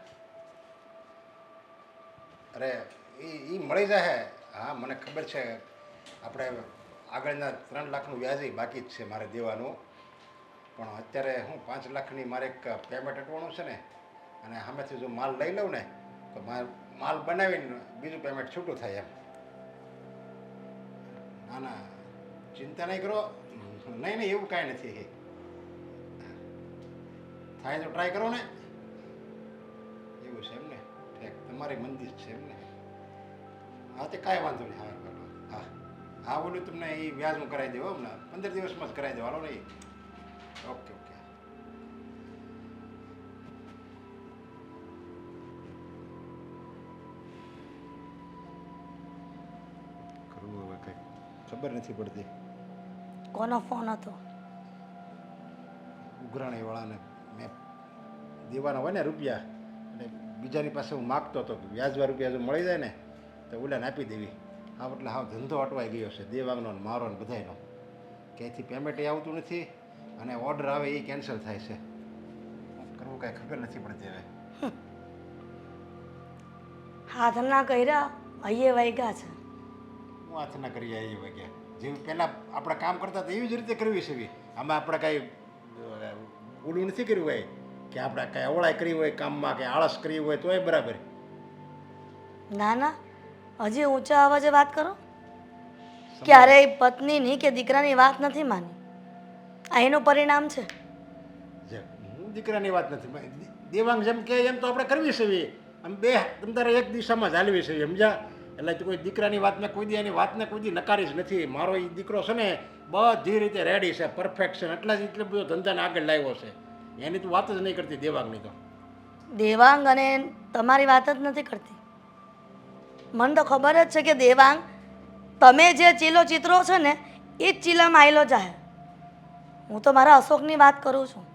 અરે એ મળી જાય. હા, મને ખબર છે. આપણે આગળના 3 લાખનું વ્યાજ બાકી જ છે મારે દેવાનું. પણ અત્યારે હું 5 લાખની મારે એક પેમેન્ટ અટવાનું છે ને, અને સામેથી જો માલ લઈ લઉં ને તો માલ બનાવીને બીજું પેમેન્ટ છૂટું થાય એમ. ના ના, ચિંતા નહીં કરો. નહીં એવું કાંઈ નથી. થાય તો ટ્રાય કરો ને. એવું છે એમ ને? ઠીક, તમારી મંદિર છે એમ ને? હા, તે કાંઈ વાંધો નહીં. હા હા હા, બોલું તમને એ વ્યાજ હું કરાવી દેવું હમણાં 15 દિવસમાં જ કરાવી દેવા. હાલો નહીં? Okay okay. કરવું હવે કંઈક ખબર નથી પડતી. કોનો ફોન હતો? ઉઘરાણીવાળાને મેં દેવાના હોય ને રૂપિયા, એટલે બીજાની પાસે હું માગતો હતો કે વ્યાજવા રૂપિયા જો મળી જાય ને તો ઓલાને આપી દેવી. હા, એટલે હા, ધંધો અટવાઈ ગયો છે દેવાંગનો ને મારો ને બધાયનો. ક્યાંયથી પેમેન્ટ આવતું નથી અને ઓર્ડર આવે એ કેન્સલ થાય છે. શું કરવું કાંઈ ખબર નથી પડતી હવે. હાથના કર્યા હૈયે વાગ્યા છે. હું હાથ ના કરી આવી વગેરે જેવી પહેલાં આપણે કામ કરતા હતા એવી જ રીતે કરવી છે એવી. આમાં આપણે કાંઈ ઓલું નથી કર્યું હોય કે આપણે કાંઈ અવળાઈ કરી હોય કામમાં કે આળસ કરી હોય તોય બરાબર. ના ના, હજી ઊંચા અવાજે વાત કરો. ક્યારેય પત્નીની કે દીકરાની વાત નથી માની. આ એનું પરિણામ છે. જે હું દીકરાની વાત નથી દેવાંગ જેમ કે એમ તો આપણે કરવી છે એવી. આમ બે તમ તારે એક દિશામાં ચાલવી છે સમજા. એટલે કોઈ દીકરાની વાત મેં કોઈ દી એની વાતને કોઈ દી નકારી જ નથી. મારો એ દીકરો છે ને બધી રીતે રેડી છે, પરફેક્ટ છે, એટલા જ એટલો બધો ધંધાને આગળ લાવ્યો છે. એની તો વાત જ નહીં કરતી દેવાંગની તો. દેવાંગ અને તમારી વાત જ નથી કરતી. મને તો ખબર જ છે કે દેવાંગ તમે જે ચીલો ચિત્રો છે ને એ જ ચીલામાં આવેલો જાય. હું તો મારા અશોકની વાત કરું છું.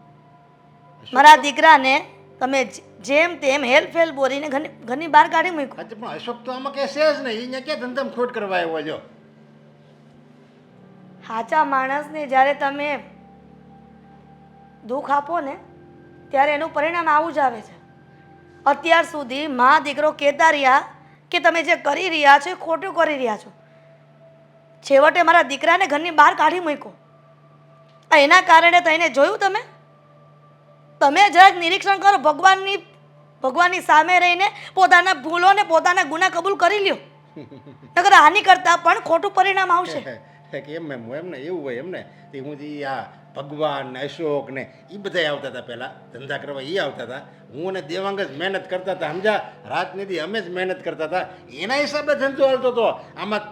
મારા દીકરાને તમે જેમ તેમ હેલ્પ ફેલ બોલીને ઘરની બહાર કાઢી મૂક્યો. હા પણ અશોક તો આમાં કે છે જ નહીં. અહીંયા ક્યાં ધંધામાં ખોટ કરવા આવ્યો જો. સાચા માણસને જ્યારે તમે દુઃખ આપો ને ત્યારે એનું પરિણામ આવું જ આવે છે. અત્યાર સુધી મા દીકરો કહેતા રહ્યા કે તમે જે કરી રહ્યા છો એ ખોટું કરી રહ્યા છો. છેવટે મારા દીકરાને ઘરની બહાર કાઢી મૂક્યો. એના કારણે થઈને જોયું તમે જરાક નિરીક્ષણ કરો. ભગવાનની સામે રહીને પોતાના ભૂલો ને પોતાના ગુના કબૂલ કરી લ્યો. નકર આની કરતાં પણ ખોટું પરિણામ આવશે. કે એમ એમને એવું હોય એમને તે હું આ ભગવાન ને અશોક ને એ બધા આવતા હતા પહેલાં ધંધા કરવા. એ આવતા હતા. હું અને દેવાંગ જ મહેનત કરતા હતા સમજા. રાત નથી અમે જ મહેનત કરતા હતા. એના હિસાબે ધંધો હાલતો હતો. આમાં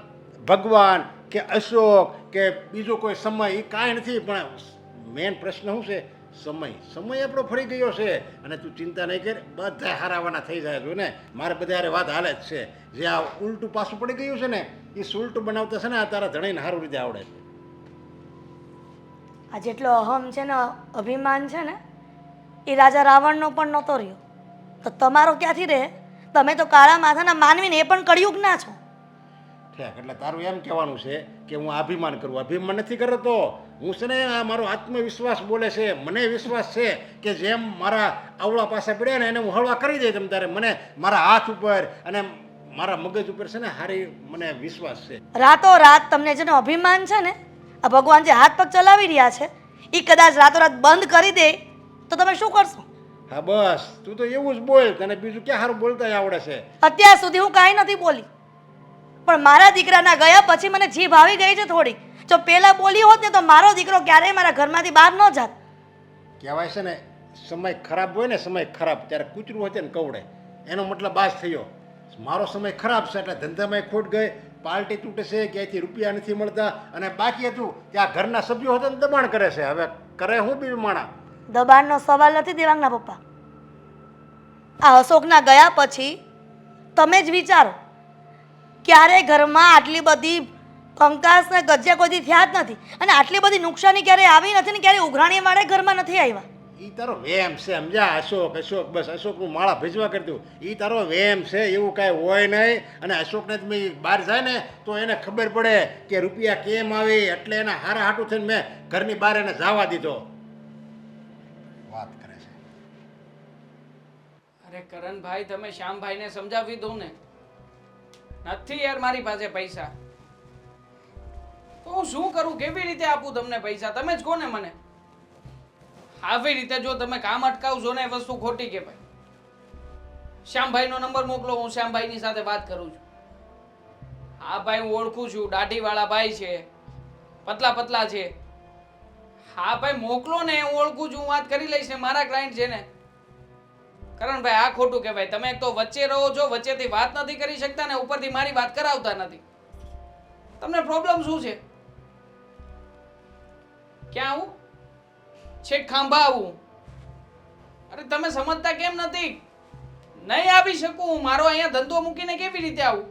ભગવાન કે અશોક કે બીજો કોઈ સમય એ કાંઈ નથી. પણ મેન પ્રશ્ન શું છે? સમય આપણો ફરી ગયો છે. અને તું ચિંતા નહીં કર, બધા હારાવાના થઈ જાય છો ને. મારે બધા વાત હાલે જ છે. જે આ ઉલટું પાછું પડી ગયું છે ને એ સુલટું બનાવતા છે ને આ તારા ધણીને સારું રીતે આવડે છે. આ જેટલો અહમ છે ને અભિમાન છે ને એ રાજા રાવણનો પણ નહોતો રહ્યો. તો તમારો ક્યાંથી રહે? તમે તો કાળા માથાના માનવીને એ પણ કળિયુગના છો. ઠેક એટલે તારું એમ કહેવાનું છે કે હું અભિમાન કરું? અભિમાન નથી કરતો હું. છે ને આ મારો આત્મવિશ્વાસ બોલે છે. મને વિશ્વાસ છે કે જેમ મારા આવળા પાસે પડ્યા ને એને હું હળવા કરી દઈ તમ તારે. મને મારા હાથ ઉપર અને મારા મગજ ઉપર છે ને સારી મને વિશ્વાસ છે. રાતોરાત તમને જેનો અભિમાન છે ને આ ભગવાન જે હાથ પગ ચલાવી રહ્યા છે એ કદાચ રાતોરાત બંધ કરી દે તો તમે શું કરશો? હા બસ તું તો એવું જ બોલ. તને બીજું ક્યાં સારું બોલતા આવડે છે? અત્યાર સુધી હું કાંઈ નથી બોલી, પણ મારા દીકરાના ગયા પછી મને જીભ આવી ગઈ છે થોડી. જો પહેલા બોલી હોત ને તો મારો દીકરો ક્યારેય મારા ઘરમાંથી બહાર ન જાત. કહેવાય છે ને સમય ખરાબ હોય ને, સમય ખરાબ ત્યારે કૂતરું હોય ને કવડે. એનો મતલબ આ જ થયો. મારો સમય ખરાબ છે એટલે ધંધામાં ખોટ ગઈ, પાર્ટી તૂટે છે, ક્યાંયથી રૂપિયા નથી મળતા અને બાકી હતું ત્યાં ઘરના સભ્યો હતા ને દબાણ કરે છે. હવે કરે હું બીજું માણા? દબાણનો સવાલ નથી દેવાંગના પપ્પા. આ અશોકના ગયા પછી તમે જ વિચારો, ક્યારેય ઘરમાં આટલી બધી કંકાસ ને ગજ્યા કોઈથી થયા જ નથી અને આટલી બધી નુકસાની ક્યારેય આવી નથી ને ક્યારેય ઉઘરાણી વાળા ઘરમાં નથી આવ્યા. એ તારો વેમ છે સમજા. અશોક બસ અશોકનું માળા ભેજવા કરતું એ તારો વેમ છે. એવું કાંઈ હોય નહીં. અને અશોકને જ મેં બહાર જાય ને તો એને ખબર પડે કે રૂપિયા કેમ આવે. એટલે એના હારા હાટું થઈને મેં ઘરની બહાર એને જવા દીધો. વાત કરે છે. અરે કરણભાઈ તમે શ્યામભાઈને સમજાવી દો ને. નથી યાર મારી પાસે પૈસા તો હું શું કરું? કેવી રીતે આપું તમને પૈસા? તમે જ કહો ને મને. આવી રીતે જો તમે કામ અટકાવશો ને એ વસ્તુ ખોટી કહેવાય. શ્યામભાઈનો નંબર મોકલો, હું શ્યામભાઈની સાથે વાત કરું છું. હા ભાઈ હું ઓળખું છું, દાઢીવાળા ભાઈ છે, પતલા પતલા છે. હા ભાઈ મોકલો ને, હું ઓળખું છું, હું વાત કરી લઈશ ને. મારા ક્લાયન્ટ છે ને. કરણભાઈ આ ખોટું કહેવાય. તમે એક તો વચ્ચે રહો છો, વચ્ચેથી વાત નથી કરી શકતા ને ઉપરથી મારી વાત કરાવતા નથી. તમને પ્રોબ્લેમ શું છે? ક્યાં આવું? છેક ખાંભા આવું? અરે તમે સમજતા કેમ નથી? નહીં આવી શકું. મારો અહીંયા ધંધો મૂકીને કેવી રીતે આવું?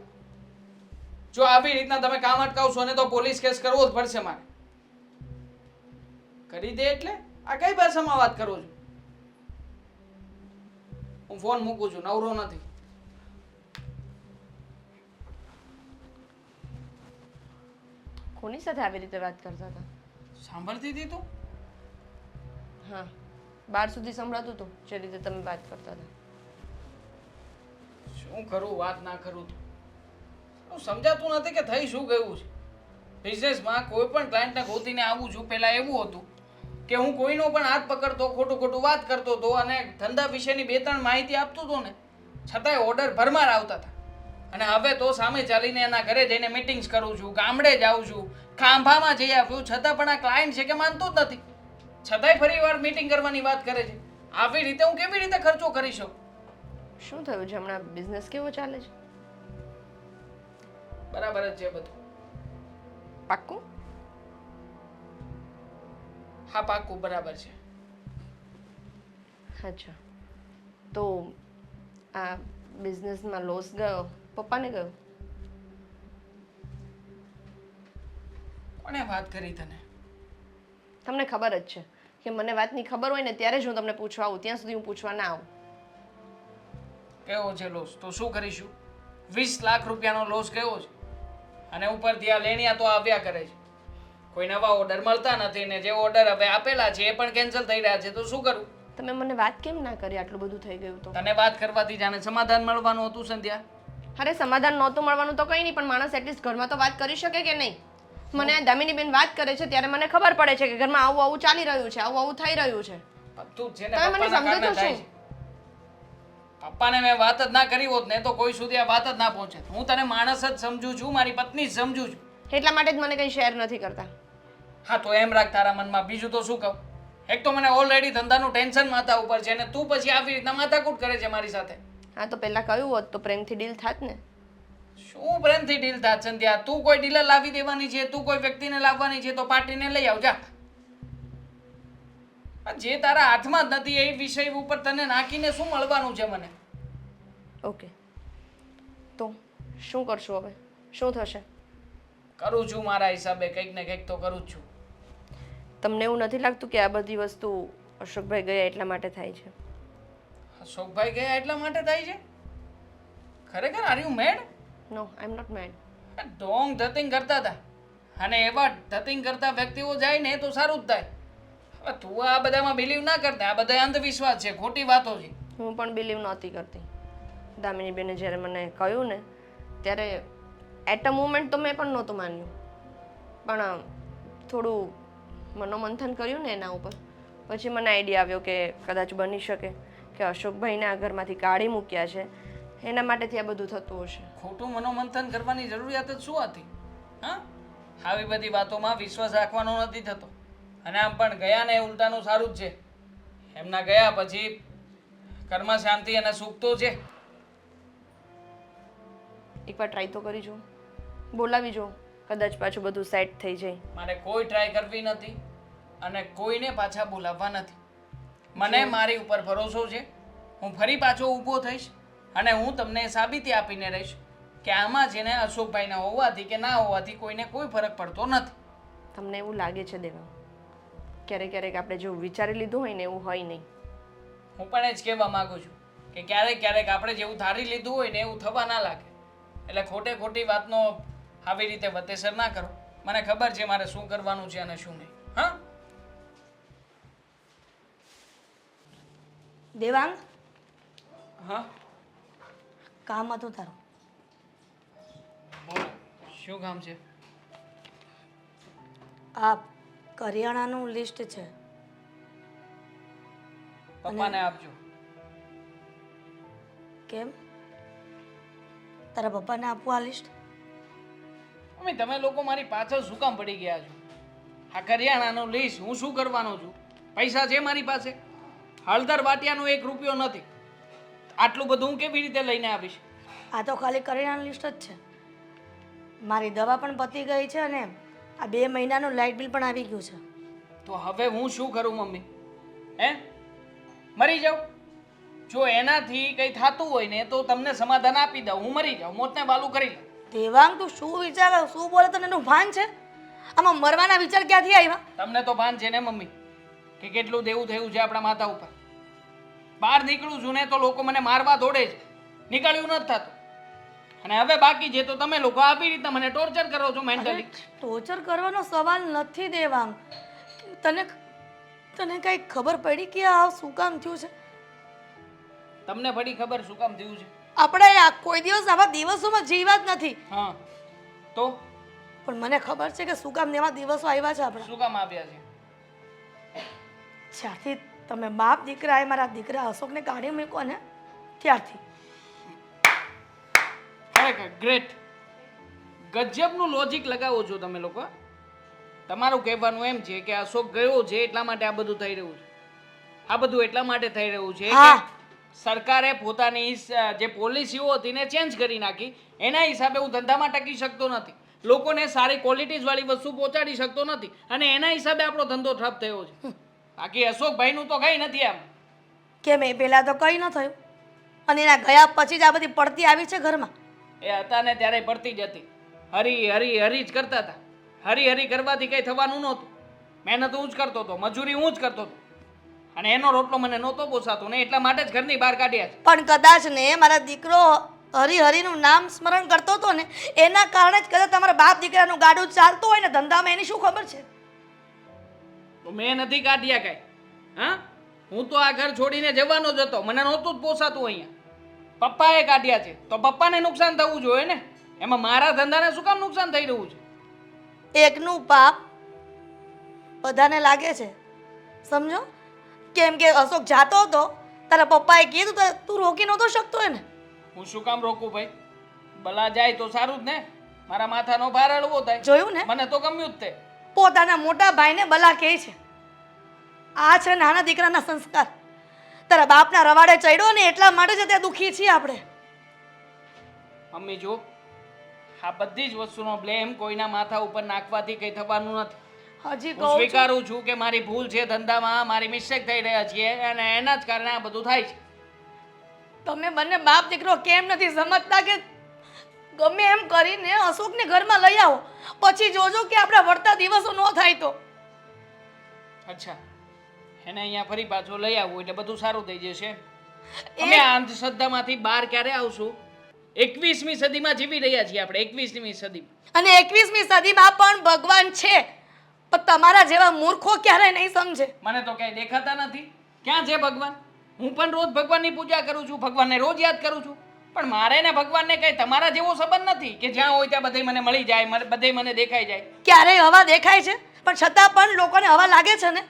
જો આવી રીતના તમે કામ અટકાવશો ને તો પોલીસ કેસ કરવો જ પડશે મારે. કરી દે એટલે આ કઈ ભાષામાં વાત કરો છો? હું ફોન મૂકું છું, નવરો નથી. કોની સાથે આવી રીતે વાત કરતા હતા? સાંભળતી હતી તું? હા, બહાર સુધી સંભળાતું હતું જે રીતે તમે વાત કરતા હતા. શું કરું વાત ના કરું તો હું સમજાતું નથી કે થઈ શું ગયું છે. બિઝનેસમાં કોઈ પણ ક્લાયન્ટને ગોતીને આવું છું. પહેલાં એવું હતું કે હું કોઈનો પણ હાથ પકડતો, ખોટું ખોટું વાત કરતો હતો અને ધંધા વિશેની 2-3 માહિતી આપતો હતો ને, છતાંય ઓર્ડર ભરમાર આવતા હતા. અને હવે તો સામે ચાલીને એના ઘરે જઈને મીટિંગ્સ કરું છું, ગામડે જાઉં છું, ખાંભામાં જઈ આવ્યું, છતાં પણ આ ક્લાયન્ટ છે કે માનતો જ નથી. છતાંય ફરી વાર મીટિંગ કરવાની વાત કરે છે. આવી રીતે હું કેવી રીતે ખર્ચો કરી શકું? શું થયું છે હમણાં? બિઝનેસ કેવો ચાલે છે? બરાબર જ છે બધું. પાક્કું? હા, પાક્કું બરાબર છે. અચ્છા, તો આ બિઝનેસમાં લોસ ગયો પપ્પાને ગયો? કોણે વાત કરી તને? તમને ખબર જ છે કે મને વાતની ખબર હોય ને ત્યારે જ હું તમને પૂછવા આવું, ત્યાં સુધી હું પૂછવા ના આવું. કેવો છે લોસ? તો શું કરીશું? 20 લાખ રૂપિયાનો લોસ કેવો છે? અને ઉપરથી આ લેણિયા તો આવ્યા કરે છે. કોઈ નવા ઓર્ડર મળતા નથી ને જે ઓર્ડર હવે આપેલા છે એ પણ કેન્સલ થઈ રહ્યા છે. તો શું કરું? તમે મને વાત કેમ ના કરી આટલું બધું થઈ ગયું તો? તને વાત કરવાથી જાણે સમાધાન મળવાનું હતું સંધ્યા. અરે સમાધાન નહોતું મળવાનું તો કંઈ નહીં, પણ માણસ એટલીસ્ટ ઘરમાં તો વાત કરી શકે કે નહીં? મને આ દામિની બેન વાત કરે છે ત્યારે મને ખબર પડે છે કે ઘરમાં આવું આવું ચાલી રહ્યું છે, આવું આવું થઈ રહ્યું છે. બધું જ છે ને તમે મને પપ્પાના સમજો કારણે છો થાય શું? છે. પપ્પાને મેં વાત જ ના કરી હોત ને તો કોઈ સુધી આ વાત જ ના પહોંચે. હું તને માણસ જ સમજુ છું, મારી પત્ની જ સમજુ છું. એટલા માટે જ મને કંઈ શેર નથી કરતા. હા, તો એમ રાખ તારા મનમાં. બીજું તો શું કહું? એક તો મને ઓલરેડી ધંધાનું ટેન્શન માથા ઉપર છે ને તું પછી આવી રીતના માથાકૂટ કરે છે મારી સાથે. હા, તો પહેલા કહ્યું હોત તો પ્રેમથી ડીલ થાત ને. શું પ્રેમથી ડીલ થાત સંધ્યા? તું કોઈ ડીલર લાવી દેવાની છે, તું કોઈ વ્યક્તિને લાવવાની છે તો પાર્ટીને લઈ આવ જા. પણ જે તારા હાથમાં જ નથી એ વિષય ઉપર તને નાખીને શું મળવાનું છે મને? ઓકે, તો શું કરશું હવે? શું થશે? કરું છું મારા હિસાબે, કંઈક ને કંઈક તો કરું જ છું. તમને એવું નથી લાગતું કે આ બધી વસ્તુ અશોકભાઈ ગયા એટલા માટે થાય છે? અશોકભાઈ ગયા એટલા માટે થાય છે? ખરેખર are you mad? No, I am not mad. ઢોંગ ધતિંગ કરતા હતા અને એવા ધતિંગ કરતા વ્યક્તિઓ જાય ને તો સારું જ થાય. હવે તું આ બધામાં બિલીવ ના કરતા. આ બધા અંધવિશ્વાસ છે, ખોટી વાતો છે. હું પણ બિલીવ નહોતી કરતી. દામિની બેને જ્યારે મને કહ્યું ને ત્યારે એટ અ મોમેન્ટ તો મેં પણ નહોતું માન્યું, પણ થોડું મનોમંથન કર્યું ને એના ઉપર પછી મને આઈડિયા આવ્યો કે કદાચ બની શકે કે અશોકભાઈને આ ઘરમાંથી કાઢી મૂક્યા છે એના માટેથી આ બધું થતું હશે. ખોટું મનોમંથન કરવાની જરૂરિયાત જ શું હતી? હા, આવી બધી વાતોમાં વિશ્વાસ રાખવાનો નથી થતો. અને આમ પણ ગયા ને ઉલટાનું સારું જ છે. એમના ગયા પછી ઘરમાં શાંતિ અને સુખ તો છે. એકવાર ટ્રાય તો કરી જુઓ, બોલાવી જુઓ, કદાચ પાછું બધું સેટ થઈ જાય. મારે કોઈ ટ્રાય કરવી નથી અને કોઈને પાછા બોલાવવા નથી. મને મારી ઉપર ભરોસો છે. હું ફરી પાછો ઊભો થઈશ અને હું તમને સાબિતી આપીને રહીશ કે આમાં છે ને અશોકભાઈના હોવાથી કે ના હોવાથી કોઈને કોઈ ફરક પડતો નથી. તમને એવું લાગે છે દેવા? ક્યારેક ક્યારેક આપણે જેવું વિચારી લીધું હોય ને એવું હોય નહીં. હું પણ એ જ કહેવા માંગુ છું કે ક્યારેક ક્યારેક આપણે જેવું ધારી લીધું હોય ને એવું થવા ના લાગે. એટલે ખોટે ખોટી વાતનો આવી રીતે વતેસર ના કરો. મને ખબર છે મારે શું કરવાનું છે અને શું નહીં. હા, દેવાંગ, હા, કામ હતું તારું. બોલો શું કામ છે? આ કરિયાણાનું લિસ્ટ છે. પપ્પાને આપજો. કેમ? તારા પપ્પાને આપવું આ લિસ્ટ? મમ્મી, તમે લોકો મારી પાછળ શું કામ પડી ગયા છો? આ કરિયાણાનું લિસ્ટ હું શું કરવાનો છું? પૈસા છે મારી પાસે. હળદર વાટિયાનો 1 રૂપિયો નથી. આટલું બધું હું કેવી રીતે લઈને આવીશ? આ તો ખાલી કરિયાણાનું લિસ્ટ જ છે. મારી દવા પણ પતી ગઈ છે અને આ 2 મહિનાનું લાઇટ બિલ પણ આવી ગયું છે. તો હવે હું શું કરું મમ્મી? હે, મરી જાઉં? જો એનાથી કંઈ થતું હોય ને તો તમને સમાધાન આપી દઉં. હું મરી જાઉં, મોતને બાલું કરી લઉં. દેવાંગ, તું શું વિચાર, શું બોલે તને એનું ભાન છે? આમાં મરવાના વિચાર ક્યાંથી આવ્યા? તમને તો ભાન છે ને મમ્મી કે કેટલું દેવું થયું છે આપણા માથા ઉપર. બહાર નીકળું છું ને તો લોકો મને મારવા દોડે છે. નીકળ્યું નથી થતું. અને હવે બાકી છે તો તમે લોકો આવી રીતના મને ટોર્ચર કરો છો મેન્ટલી. ટોર્ચર કરવાનો સવાલ નથી દેવાંગ. તને તને કઈ ખબર પડી કે આ શું કામ થયું છે? તમને પડી ખબર શું કામ થયું છે? આપણે આ કોઈ દિવસ આવા દિવસોમાં જીવ્યા જ નથી, હા તો પણ મને ખબર છે કે શું કામ એવા દિવસો આવ્યા છે આપણા. શું કામ આવ્યા છે? જ્યારથી તમે બાપ દીકરાએ મારા દીકરા અશોકને કાઢી મૂક્યો ને ત્યારથી. ખરેખર ગ્રેટ, ગજબનું લોજિક લગાવો છો તમે લોકો. તમારું કહેવાનું એમ છે કે અશોક ગયો છે એટલા માટે આ બધું થઈ રહ્યું છે. આ બધું એટલા માટે થઈ રહ્યું છે હા. કે સરકારે પોતાની જે પોલિસીઓ હતી ને ચેન્જ કરી નાખી. એના હિસાબે હું ધંધામાં ટકી શકતો નથી, લોકોને સારી ક્વોલિટીઝ વાળી વસ્તુ પહોંચાડી શકતો નથી, અને એના હિસાબે આપણો ધંધો ઠપ થયો છે. બાકી અશોકભાઈનું તો કંઈ નથી આમ. કેમ એ પહેલા તો કંઈ ન થયું અને એના ગયા પછી જ આ બધી પડતી આવી છે ઘરમાં? એ હતા ને ત્યારે પડતી જ હતી. હરી હરી હરી જ કરતા હતા. હરી હરી કરવાથી કંઈ થવાનું નહોતું. મહેનત હું જ કરતો હતો, મજૂરી હું જ કરતો હતો, અને એનો રોટલો મને નહોતો પોસાતો ને એટલા માટે જ ઘરની બહાર કાઢ્યા છે. પણ કદાચ ને મારા દીકરો હરિહરિનું નામ સ્મરણ કરતો હતો ને એના કારણે જ કદાચ તમારા બાપ દીકરાનું ગાડું ચાલતું હોય ને ધંધામાં, એની શું ખબર છે? તો મેં નથી કાઢ્યા કાંઈ. હા, હું તો આ ઘર છોડીને જવાનો જ હતો, મને નહોતું જ પોસાતું અહીંયા. પપ્પાએ કાઢ્યા છે તો પપ્પાને નુકસાન થવું જોઈએ ને, એમાં મારા ધંધાને શું કામ નુકસાન થઈ રહ્યું છે? એકનું પાપ બધાને લાગે છે, સમજો? કેમ કે અશોક જાતો હતો, તારા પપ્પાએ કીધું તો તું રોકી નહોતો શકતો હોય ને. હું શું કામ રોકું ભાઈ? ભલા જાય તો સારું જ ને, મારા માથાનો ભાર હળવો થાય. જોયું ને, મને તો ગમ્યું જ તે. પોતાના મોટા ભાઈને ભલા કહે છે. આ છે નાના દીકરાના સંસ્કાર. તારા બાપના રવાડે ચડ્યો ને એટલા માટે જ અત્યારે દુઃખી છીએ આપણે. મમ્મી જો, આ બધી જ વસ્તુનો બ્લેમ કોઈના માથા ઉપર નાખવાથી કંઈ થવાનું નથી. હજી હું કહું છું, સ્વીકારું છું કે મારી ભૂલ છે ધંધામાં, મારી મિસ્ટેક થઈ રહ્યા છીએ, અને એના જ કારણે આ બધું થાય છે. તમે બંને બાપ દીકરો કેમ નથી સમજતા કે ગમે એમ કરીને અશોકને ઘરમાં લઈ આવો, પછી જોજો કે આપણા વળતા દિવસો ન થાય તો. અચ્છા, એને અહીંયા ફરી પાછો લઈ આવવું એટલે બધું સારું થઈ જશે. અમે આ અંધશ્રદ્ધામાંથી બહાર ક્યારે આવશું? 21મી સદીમાં જીવી રહ્યા છીએ આપણે, 21મી સદી. અને 21મી સદીમાં પણ ભગવાન છે, પણ તમારા જેવા મૂર્ખો ક્યારેય નહીં સમજે. મને તો ક્યાંય દેખાતા નથી. ક્યાં છે ભગવાન? હું પણ રોજ ભગવાનની પૂજા કરું છું, ભગવાનને રોજ યાદ કરું છું, પણ મારે ને ભગવાનને કઈ તમારા જેવો સંબંધ નથી કે જ્યાં હોય ત્યાં બધે મને મળી જાય, બધે મને દેખાઈ જાય. ક્યારેય હવા દેખાય છે, પણ છતાં પણ લોકોને હવા લાગે છે ને.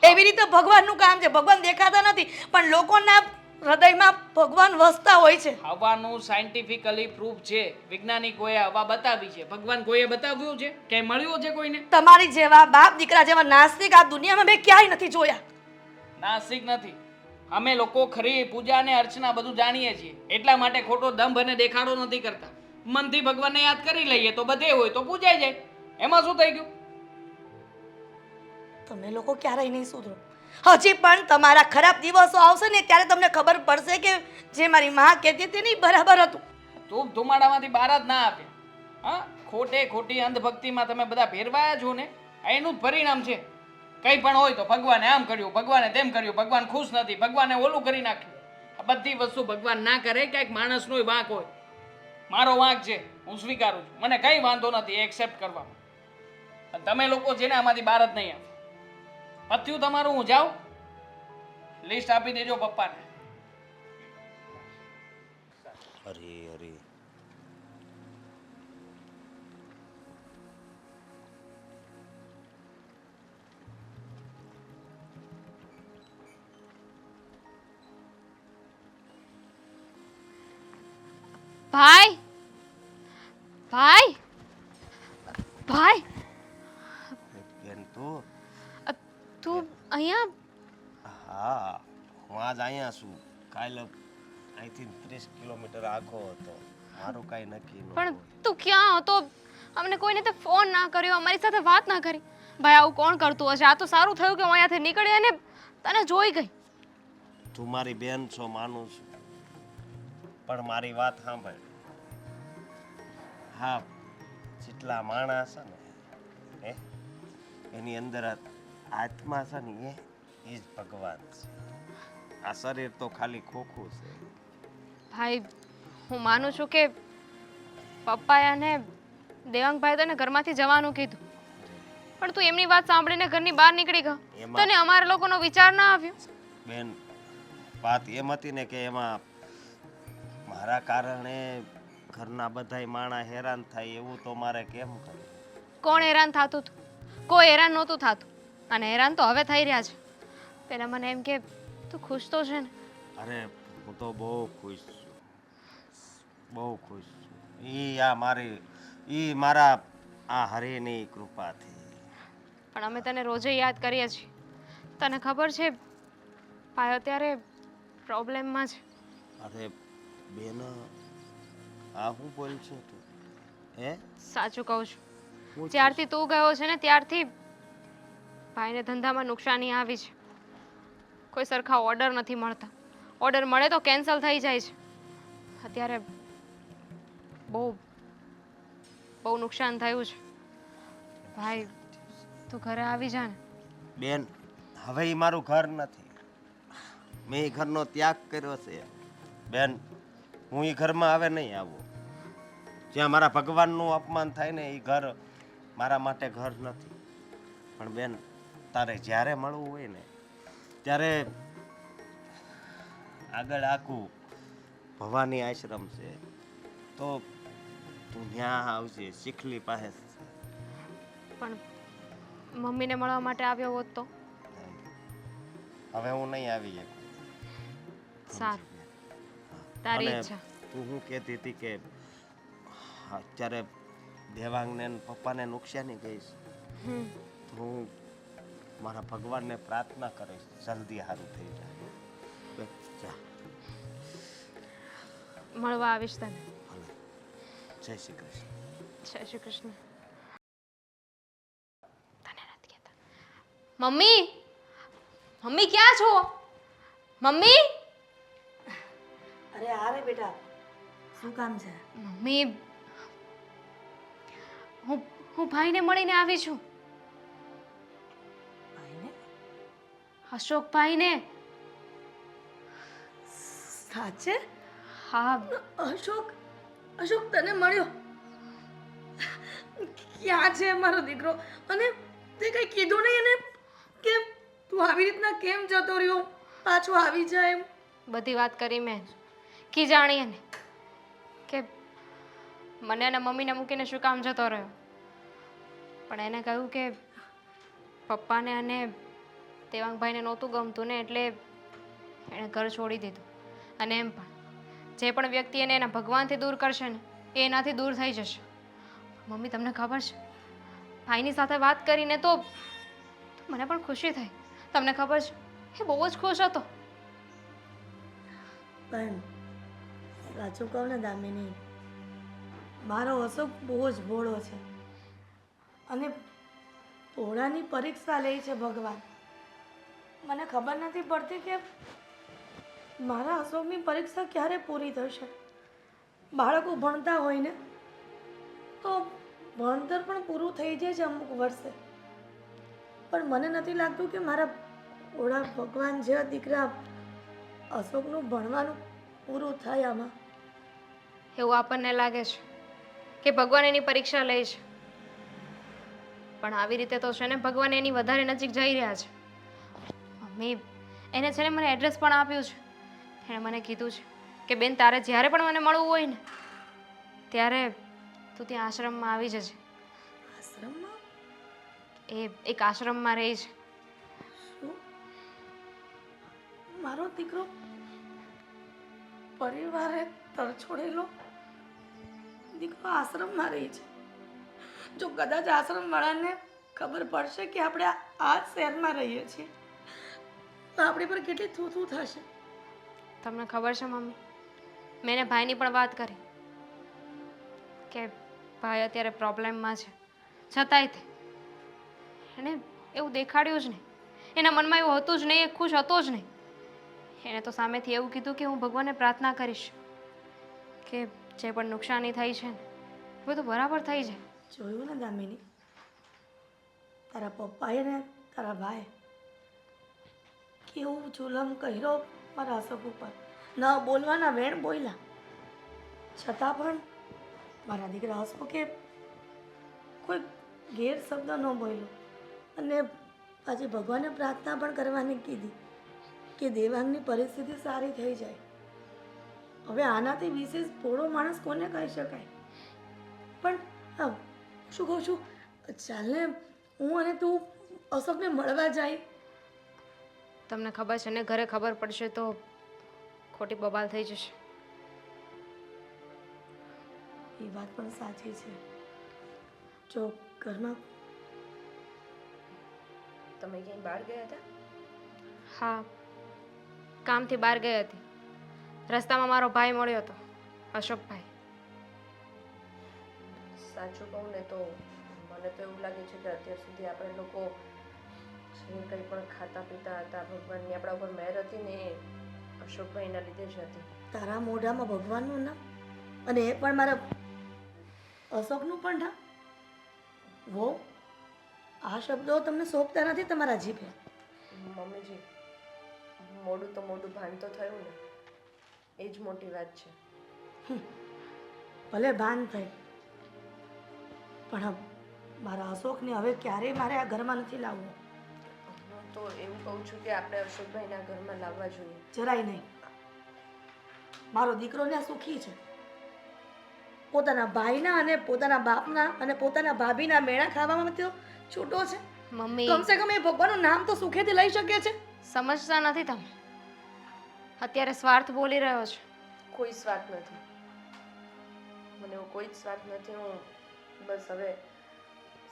એવી રીતે ભગવાનનું કામ છે. ભગવાન દેખાતા નથી, પણ લોકોના હૃદયમાં ભગવાન વસતા હોય છે. હવાનું સાયન્ટિફિકલી પ્રૂફ છે, વૈજ્ઞાનિકોએ હવા બતાવી છે. ભગવાન કોઈએ બતાવ્યું છે? ક્યાંય મળ્યું છે કોઈને? તમારી જેવા બાપ દીકરા જેવા નાસ્તિક આ દુનિયામાં મેં ક્યાંય નથી જોયા. નાસ્તિક નથી. અમે લોકો ખરી પૂજા અને અર્ચના બધું જાણીએ છીએ, એટલા માટે ખોટો દંભ અને દેખાડો નથી કરતા. મનથી ભગવાનને યાદ કરી લઈએ તો બધે હોય તો પૂજાઈ જાય, એમાં શું થઈ ગયું? તમે લોકો ક્યારેય નહીં સુધરો. હજી પણ તમારા ખરાબ દિવસો આવશે ને ત્યારે તમને ખબર પડશે કે જે મારી માં કહેતી હતી ને બરાબર હતું. ધૂપ ધુમાડામાંથી બહાર જ ના આપે. હા, ખોટે ખોટી અંધભક્તિમાં તમે બધા ભેરવાયા છો ને, આ એનું જ પરિણામ છે. કંઈ પણ હોય તો ભગવાને આમ કર્યું, ભગવાને તેમ કર્યું, ભગવાન ખુશ નથી, ભગવાને ઓલું કરી નાખ્યું. આ બધી વસ્તુ ભગવાન ના કરે, ક્યાંક માણસનો વાંક હોય. મારો વાંક છે, હું સ્વીકારું છું, મને કંઈ વાંધો નથી એક્સેપ્ટ કરવામાં. તમે લોકો છે ને આમાંથી બહાર જ નહીં આવો. પત્યું તમારું, હું જાઉં? લિસ્ટ આપી દેજો પપ્પાને. હરી હરી ભાઈ ભાઈ ભાઈ, બેન તું? તું અહીંયા? હા, હું આજ અહીંયા છું. કાલે અહીંથી 30 કિલોમીટર આખો હતો. મારું કાંઈ નક્કી ન પણ હોય. તું ક્યાં હતો? અમને કોઈને તે ફોન ના કર્યો, અમારી સાથે વાત ના કરી. ભાઈ આવું કોણ કરતું હશે? આ તો સારું થયું કે હું અહીંયાથી નીકળી અને તને જોઈ ગઈ. તું મારી બેન છો, માનું છું, પણ મારી વાત સાંભળ. હા, જેટલા માણસ છે ને એની અંદર આત્મા છે ને એ જ ભગવાન છે. આ શરીર તો ખાલી ખોખું છે. ભાઈ હું માનું છું કે પપ્પાએ અને દેવાંગભાઈ તને ઘરમાંથી જવાનું કીધું, પણ તું એમની વાત સાંભળીને ઘરની બહાર નીકળી ગયો. એમાં- તને અમારા લોકોનો વિચાર ના આવ્યો? બેન વાત એમ હતી ને કે એમાં મારા કારણે ઘરના બધાય માણસ હેરાન થાય એવું તો મારે કેમ કરવું? કોણ હેરાન થતું હતું? કોઈ હેરાન નહોતું થતું, અને હેરાન તો હવે થઈ રહ્યા છે. પહેલા મને એમ કે તું ખુશ તો છે ને? અરે હું તો બહુ ખુશ છું, બહુ ખુશ છું. ઈ મારા આ હરિની કૃપાથી. પણ અમે તને રોજે યાદ કરીએ છીએ. તને ખબર છે ભાઈ અત્યારે પ્રોબ્લેમમાં છે. અરે બેન આ હું બોલ છું તું? હે સાચું કહું છું. હું જ્યારથી તું ગયો છે ને ત્યારથી ભાઈને ધંધામાં નુકસાની આવી છે. કોઈ સરખા ઓર્ડર નથી મળતા. ઓર્ડર મળે તો કેન્સલ થઈ જાય છે. અત્યારે બહુ બહુ નુકસાન થયું છે. ભાઈ તું ઘરે આવી જા ને. બેન હવે ઈ મારું ઘર નથી, મેં ઈ ઘરનો ત્યાગ કર્યો છે. બેન હું ઈ ઘરમાં હવે નહીં આવું. જ્યાં મારા ભગવાનનું અપમાન થાય ને એ ઘર મારા માટે ઘર નથી. પણ બેન તારે જ્યારે મળવું હોય ને ત્યારે આગળ આખું ભવાની આશ્રમ છે, તો તું ત્યાં આવજે, શીખલી પાસે. પણ મમ્મીને મળવા માટે આવ્યો હોત તો? હવે હું નહીં આવી શકું. સારું, તારી અને ઈચ્છા. તું શું કહેતી હતી કે અત્યારે દેવાંગને ને પપ્પાને નુકસાની ગઈશ, હમ તો હું મારા ભગવાનને પ્રાર્થના કરીશ જલ્દી સારું થઈ જાય. બે, જા. મળવા આવીશ તને. ભલે. જય શ્રી કૃષ્ણ. જય શ્રી કૃષ્ણ. તને નથી કહેતા. મમ્મી, મમ્મી ક્યાં છો? મમ્મી, અરે આ રે બેટા, શું કામ છે? મમ્મી, હું ભાઈને મળીને આવી છું. ભાઈને? અશોકભાઈને. સાચે? હા, અશોક? અશોક તને મળ્યો? ક્યાં છે મારો દીકરો? અને તે કઈ કીધું નહીં એને કે તું આવી રીતના કેમ જતો રહ્યો, પાછો આવી જાય એમ? બધી વાત કરી મેં. કી જાણીએ ને કે મને અને મમ્મીને મૂકીને શું કામ જતો રહ્યો. પણ એને કહ્યું કે પપ્પાને અને દેવાંગભાઈને નહોતું ગમતું ને એટલે એણે ઘર છોડી દીધું. અને એમ પણ જે પણ વ્યક્તિ એને એના ભગવાનથી દૂર કરશે ને એ એનાથી દૂર થઈ જશે. મમ્મી તમને ખબર છે, ભાઈની સાથે વાત કરીને તો મને પણ ખુશી થઈ. તમને ખબર છે એ બહુ જ ખુશ હતો. પણ સાચું કહું ને દામિની, મારો અશોક બહુ જ ભોળો છે અને ભોળાની પરીક્ષા લે છે ભગવાન. મને ખબર નથી પડતી કે મારા અશોકની પરીક્ષા ક્યારે પૂરી થશે. બાળકો ભણતા હોય ને તો ભણતર પણ પૂરું થઈ જાય છે અમુક વર્ષે, પણ મને નથી લાગતું કે મારા ભોળા ભગવાન જેવા દીકરા અશોકનું ભણવાનું પૂરું થાય આમાં. એવું આપણને લાગે છે કે ભગવાન એની પરીક્ષા લે છે, પણ આવી રીતે તો છે ને ભગવાન એની વધારે નજીક જઈ રહ્યા છે. મમ્મી, એને છે ને મને એડ્રેસ પણ આપ્યું છે. એણે મને કીધું છે કે બેન તારે જ્યારે પણ મને મળવું હોય ને ત્યારે તું ત્યાં આશ્રમમાં આવી જજે. આશ્રમમાં? એ એક આશ્રમમાં રહે છે. શું? મારો દીકરો પરિવારે તરછોડેલો દીકરો આશ્રમમાં રહે છે? જો કદાચ આશ્રમવાળાને ખબર પડશે કે આપણે આ શહેરમાં રહીએ છીએ તો આપણી પર કેટલી થૂ થશે. તમને ખબર છે મમ્મી, મેં એને ભાઈની પણ વાત કરી કે ભાઈ અત્યારે પ્રોબ્લેમમાં છે, છતાંય તે એણે એવું દેખાડ્યું જ નહીં. એના મનમાં એવું હતું જ નહીં, એ ખુશ હતો જ નહીં. એણે તો સામેથી એવું કીધું કે હું ભગવાનને પ્રાર્થના કરીશ કે જે પણ નુકસાની થઈ છે ને એ બધું બરાબર થઈ જાય. જોયું ને દામિની, તારા પપ્પાએ ને તારા ભાઈ કેવું જુલમ કર્યો મારા અશોક ઉપર. ન બોલવાના વેણ બોલ્યા, છતાં પણ મારા દીકરા અશોકે કોઈ ગેર શબ્દ ન બોલ્યો. અને આજે ભગવાને પ્રાર્થના પણ કરવાની કીધી કે દેવાંગની પરિસ્થિતિ સારી થઈ જાય. હવે આનાથી વિશેષ ભોળો માણસ કોને કહી શકાય? પણ શું કહું છું, ચાલ ને હું અને તું અશોકને મળવા જાય. તમને ખબર છે ને, ઘરે ખબર પડશે તો ખોટી બબાલ થઈ જશે. એ વાત પણ સાચી છે. જો ઘરમાં તમે ક્યાંય બહાર ગયા હતા? હા, કામથી બહાર ગઈ હતી. રસ્તામાં મારો ભાઈ મળ્યો હતો, અશોકભાઈ. સાચું કહું ને તો મને તો એવું લાગે છે કે અત્યાર સુધી આપણે લોકો જે કંઈ પણ ખાતા પીતા હતા, ભગવાનની આપણા ઉપર મહેર હતી ને એ અશોકભાઈના લીધે જ હતી. તારા મોઢામાં ભગવાનનું નામ અને એ પણ મારા અશોકનું પણ નામ. વો આ શબ્દો તમને સોંપતા નથી તમારા જીભે. મમ્મીજી, મોડું તો મોટું ભાન તો થયું ને, એ જ મોટી વાત છે. ભલે ભાન થઈ, પણ મારા અશોકને હવે ક્યારેય મારે આ ઘરમાં નથી લાવવો. હું તો એવું કહું છું કે આપણે અશોકભાઈના ઘરમાં લાવવા જોઈએ. જરાય નહીં. મારો દીકરો ને સુખી છે. પોતાના ભાઈના અને પોતાના બાપના અને પોતાના ભાભીના મેળા ખાવામાં તો છૂટો છે. મમ્મી, કમસે કમ એ ભગવાનનું નામ તો સુખેથી લઈ શકે છે. સમજતા નથી તમે. અત્યારે સ્વાર્થ બોલી રહ્યો છે. કોઈ સ્વાર્થ નથી, મને એવો કોઈ જ સ્વાર્થ નથી. હું બસ હવે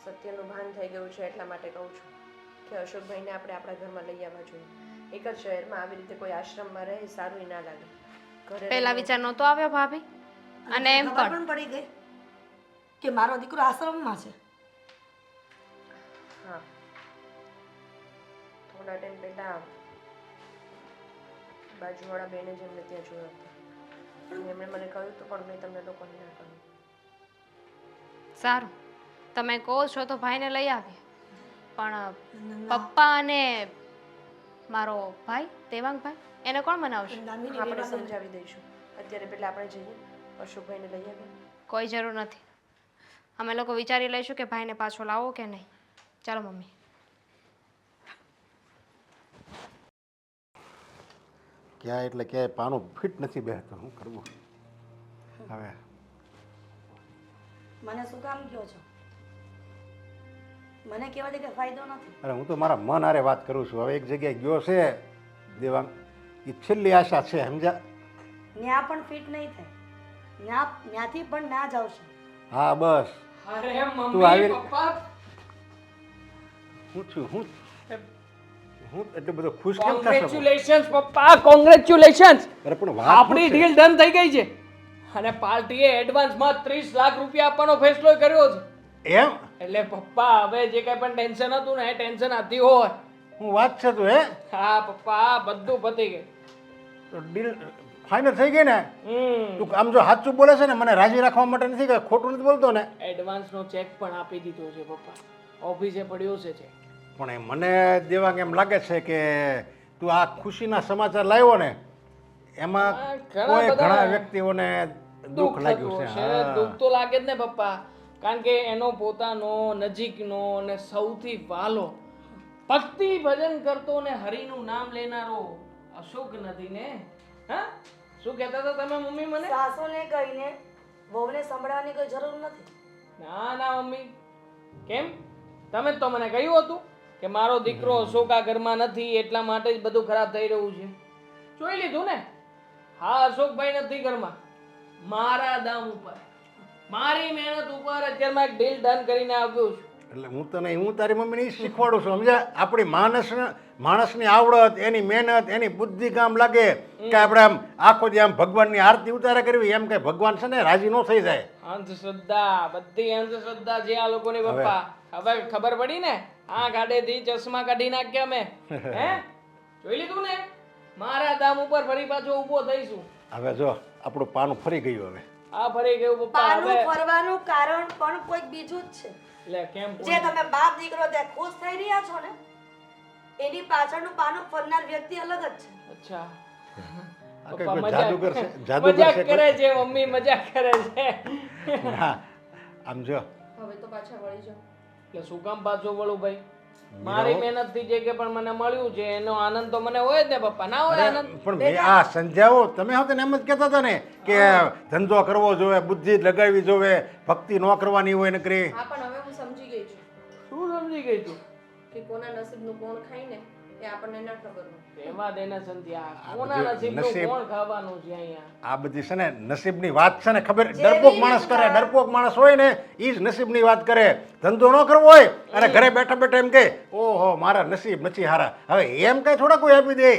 સત્યનું ભાન થઈ ગયું છે એટલા માટે કહું છું કે અશોકભાઈને આપણે આપણા ઘરમાં લઈ આવવા જોઈએ. એક જ શહેરમાં આવી રીતે કોઈ આશ્રમમાં રહે સારું ના લાગે. ઘરે પહેલા વિચાર નહોતો આવ્યો ભાભી? અને એમ ખબર પણ પડી ગઈ કે મારો દીકરો આશ્રમમાં છે. હા, થોડા ટાઈમ પહેલા બાજુવાળા બેને જ એમને ત્યાં જોયો હતો. એમણે મને કહ્યું હતું પણ મેં તમને લોકોને ના કહ્યું. સારું, તમે કહો છો તો ભાઈને લઈ આવીએ. પણ પપ્પા અને મારો ભાઈ દેવાંગભાઈ, એને કોણ મનાવશે? આપણે સમજાવી દઈશું. અત્યારે પહેલા આપણે જઈએ, અશોકભાઈને લઈ આવીએ. કોઈ જરૂર નથી. અમે લોકો વિચારી લઈશું કે ભાઈને પાછો લાવો કે નહીં. ચાલો મમ્મી. ક્યાંય એટલે ક્યાંય પાનું ફિટ નથી બેસતું. શું કરવું હવે? મને શું કામ કહો છો? મને કહેવાથી કે ફાયદો નથી. અરે હું તો મારા મન હારે વાત કરું છું. હવે એક જગ્યાએ ગયો છે દેવાંગ, એ છેલ્લી આશા છે, સમજ્યા? ન્યા પણ ફિટ નહીં થાય. ન્યાથી પણ ના જ આવશે. હા બસ. અરે તું મમ્મી આવી- પપ્પા, હું છું હું એટલો બધો ખુશ કેમ થશો? કોંગ્રેચ્યુલેશન્સ પપ્પા, કોંગ્રેચ્યુલેશન્સ. અરે પણ વાત આપણી શું છે? ડીલ ડન થઈ ગઈ છે અને પાર્ટીએ એડવાન્સમાં 30 લાખ રૂપિયા આપવાનો ફેસલો કર્યો છે. એમ એટલે પપ્પા હવે જે કઈ પણ ટેન્શન હતું ને એ ટેન્શન આધી હોય. હું વાત છે તું? હે હા પપ્પા, બધું પતી ગયું. તો ડીલ ફાઇનલ થઈ ગઈ ને? તું આમ જો સાચું બોલે છે ને, મને રાજી રાખવા માટે નથી કે ખોટું નથી બોલતો ને? એડવાન્સનો ચેક પણ આપી દીધો છે પપ્પા, ઓફિસે પડ્યો છે ચેક. પણ એ મને દેવાંગ એમ લાગે છે કે તું આ ખુશીના સમાચાર લાવ્યો ને એમાં હા, ઘણા કોઈ બધા ઘણા વ્યક્તિઓને દુઃખ લાગ્યું થતું છે. હશે. હા. દુઃખ તો લાગે જ ને પપ્પા, કારણ કે એનો પોતાનો નજીકનો અને સૌથી વાલો ભક્તિ ભજન કરતો ને હરિનું નામ લેનારો અશોક નથી ને? હા, શું કહેતા હતા તમે મમ્મી મને? સાસુને કહીને વહુને સંભળાવવાની કોઈ જરૂર નથી. ના ના મમ્મી, કેમ? તમે જ તો મને કહ્યું હતું કે મારો દીકરો અશોક આ ઘરમાં નથી એટલા માટે જ બધું ખરાબ થઈ રહ્યું છે. જોઈ લીધું ને? હા, અશોકભાઈ નથી ઘરમાં. મારા દમ ઉપર, મારી મહેનત ઉપર અત્યારે મેં એક ડીલ ડન કરીને આવ્યો છું. એટલે હું તારી મમ્મીને ઈ શીખવાડું છું, સમજ્યા? આપણી માણસની આવડત, એની મહેનત, એની બુદ્ધિ કામ લાગે કે આપણે આમ આખો દી આમ ભગવાનની આરતી ઉતારે કરવી, એમ કે ભગવાન છે ને રાજી ન થઈ જાય. અંધશ્રદ્ધા, બધી અંધશ્રદ્ધા છે આ લોકોની પપ્પા. હવે ખબર પડી ને? આ ગાડેથી ચશ્મા કાઢી નાખ્યા મેં. હે, જોઈ લીધું ને? મારા દામ ઉપર ફરી પાછો ઊભો થઈશું. હવે જો આપણું પાનું ફરી ગયું. હવે આ ફરી ગયું પપ્પા. પાનું હવે ફરવાનું કારણ પણ કોઈક બીજું જ છે. લે કેમ જે તમે બાપ દીકરો ત્યાં ખુશ થઈ રહ્યા છો ને, એની પાછળનું પાનું ફરનાર વ્યક્તિ અલગ જ છે. અચ્છા, આ પપ્પા કંઈક મજાક જાદુગર છે, જાદુગર મજાક છે કરે છે મમ્મી, મજાક કરે છે. હા, આમ જો હવે તો પાછા વળી જાઓ. એટલે શું કામ પાછો વળું ભાઈ? મારી મહેનત થી જે કે પણ મને મળ્યું છે એનો આનંદ તો મને હોય જ ને પપ્પા, ના હોય આનંદ? પણ મેં આ સમજાવો, તમે હતા ને એમ જ કહેતા હતા ને કે ધંધો કરવો જોઈએ, બુદ્ધિ લગાડવી જોઈએ, ભક્તિ ન કરવાની હોય નકરી. હા પણ હવે હું સમજી ગઈ છું શું સમજી ગઈ તું? કે કોના નસીબનું કોણ ખાય ને એ આપણને ન ખબર હોય. એમાં દેને સંધ્યા, આ કોના બધું નસીબનું નસીબ. કોણ ખાવાનું છે અહીંયા? આ બધી છે ને નસીબની વાત છે ને, ખબર? ડરપોક માણસ કરે, ડરપોક માણસ હોય ને એ જ નસીબની વાત કરે. ધંધો ન કરવો હોય અને ઘરે બેઠા બેઠા એમ કે ઓહો મારા નસીબ નથી હારા. હવે એમ કઈ થોડા કોઈ આપી દે.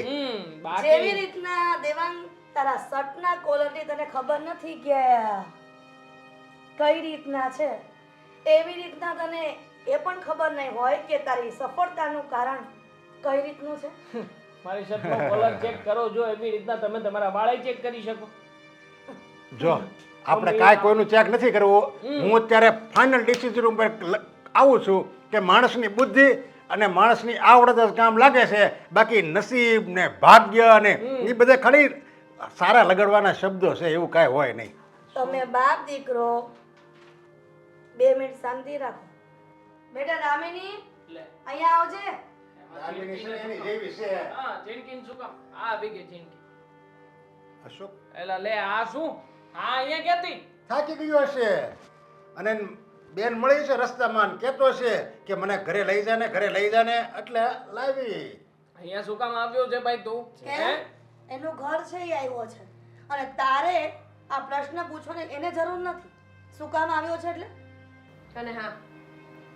બાકી જેવી રીતના દેવાંગ તારા શર્ટના કોલરની તને ખબર નથી કે કઈ રીતના છે, એવી રીતના તને એ પણ ખબર નહીં હોય કે તારી સફળતાનું કારણ કઈ રીતનું છે. મારી શર્ટનો કોલર ચેક કરો જો એવી રીતના તમે તમારા વાળે ચેક કરી શકો. જો આપણે કાંઈ કોઈનું ચેક નથી કરવું. હું અત્યારે ફાઇનલ ડિસિઝન ઉપર આવું છું કે માણસની બુદ્ધિ અને માણસની આવડત જ કામ લાગે છે. બાકી નસીબ ને ભાગ્ય ને એ બધા ખાલી સારા લગાડવાના શબ્દો છે, એવું કાંઈ હોય નહીં. તમે બાપ દીકરો 2 મિનિટ શાંતિ રાખો. બેટા દામિની લે. અહીંયા આવજે. હા, ચીનકીન શું કામ? આ આવી ગઈ ચીનકી. અશોક એલા લે, આ શું? હા, અહીંયા ક્યાંથી? થાકી ગયો હશે અને બેન મળી છે રસ્તામાં, કહેતો છે કે મને ઘરે લઈ જાને, ઘરે લઈ જાને, એટલે લાવી. અહીંયા શું કામ આવ્યો છે ભાઈ તું? હે? કેમ? એનું ઘર છે એ આવ્યો છે અને તારે આ પ્રશ્ન પૂછવાની એને જરૂર નથી. શું કામ આવ્યો છે એટલે? અને હા,